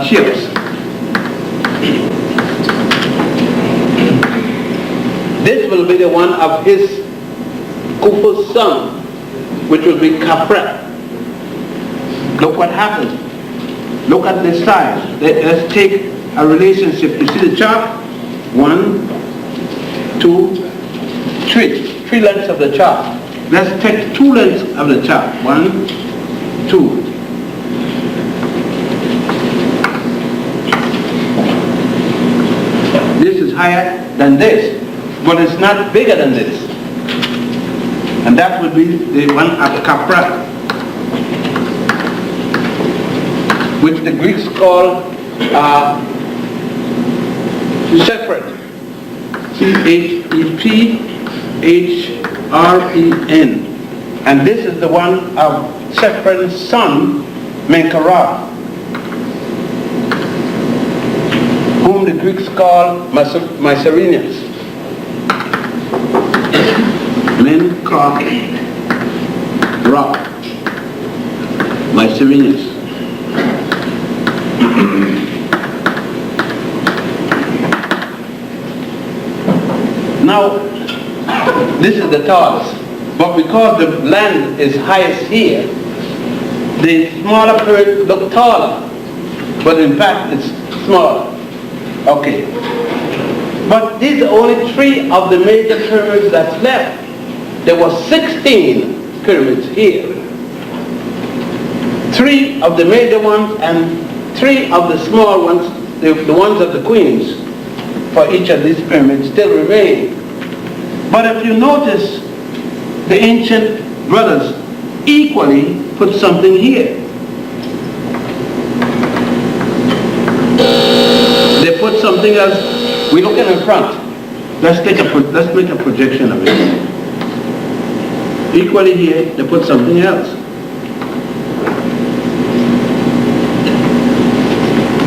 [SPEAKER 10] Cheops. This will be the one of his Khufu's son, which will be Khafre. Look what happened. Look at the size. Let's take a relationship. You see the chart? 1, 2, 3. 3 lengths of the chart. Let's take 2 lengths of the chart. 1, 2. This is higher than this, but it's not bigger than this. And that would be the one at Capra, which the Greeks call Cephren. Cephren. And this is the one of Cephren's son, Menkaure, whom the Greeks call Mycerinus. Menkaure, Mycerinus. Now, this is the tallest, but because the land is highest here, the smaller pyramid look taller, but in fact it's smaller. Okay. But these are only 3 of the major pyramids that's left. There were 16 pyramids here. 3 of the major ones and 3 of the small ones, the ones of the queens, for each of these pyramids still remain. But if you notice, the ancient brothers equally put something here. They put something else. We're looking in front. Let's make a projection of it. Equally here, they put something else.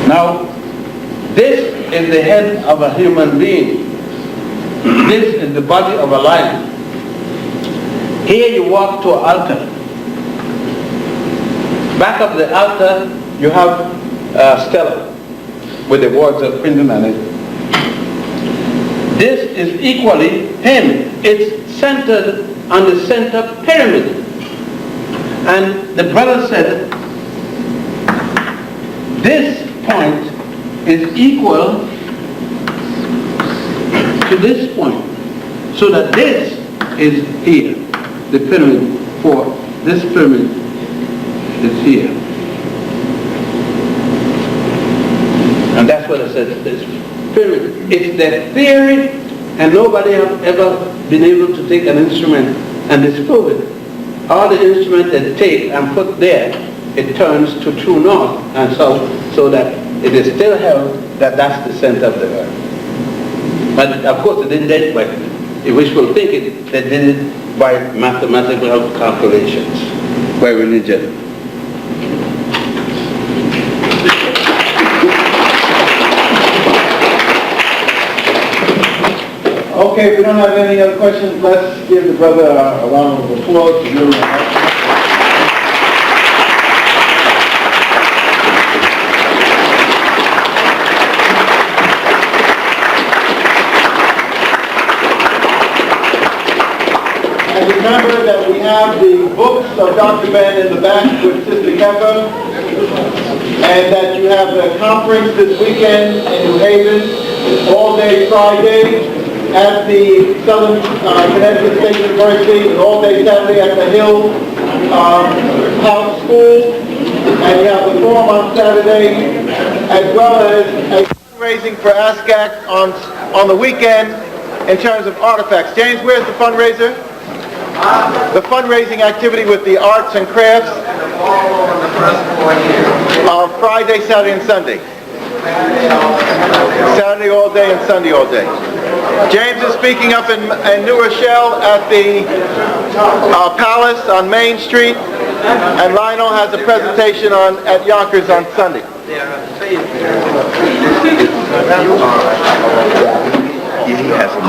[SPEAKER 10] Now, this is the head of a human being. This is the body of a lion. Here you walk to an altar. Back of the altar, you have a stela with the words of printed on it. This is equally him. It's centered on the center pyramid. And the brother said, this point is equal to this point, so that this is here. The pyramid for this pyramid is here. And that's what I said, this pyramid. It's their theory, and nobody has ever been able to take an instrument and disprove it. All the instruments they take and put there, it turns to true north, and so that it is still held that that's the center of the earth. But of course they didn't it by wishful thinking, they did it by mathematical calculations, by religion. Okay, if we don't have any other questions, let's give the brother a round of applause. Remember that we have the books of Dr.Ben in the back with Sister Kemba, and that you have the conference this weekend in New Haven, all day Friday at the Southern Connecticut State University, and all day Saturday at the Hill House School, and you have the forum on Saturday, as well as a fundraising for ASCAC on the weekend in terms of artifacts. James, where's the fundraiser? The fundraising activity with the arts and crafts Friday, Saturday, and Sunday. Saturday all day and Sunday all day. James is speaking up in New Rochelle at the Palace on Main Street, and Lionel has a presentation at Yonkers on Sunday. He has some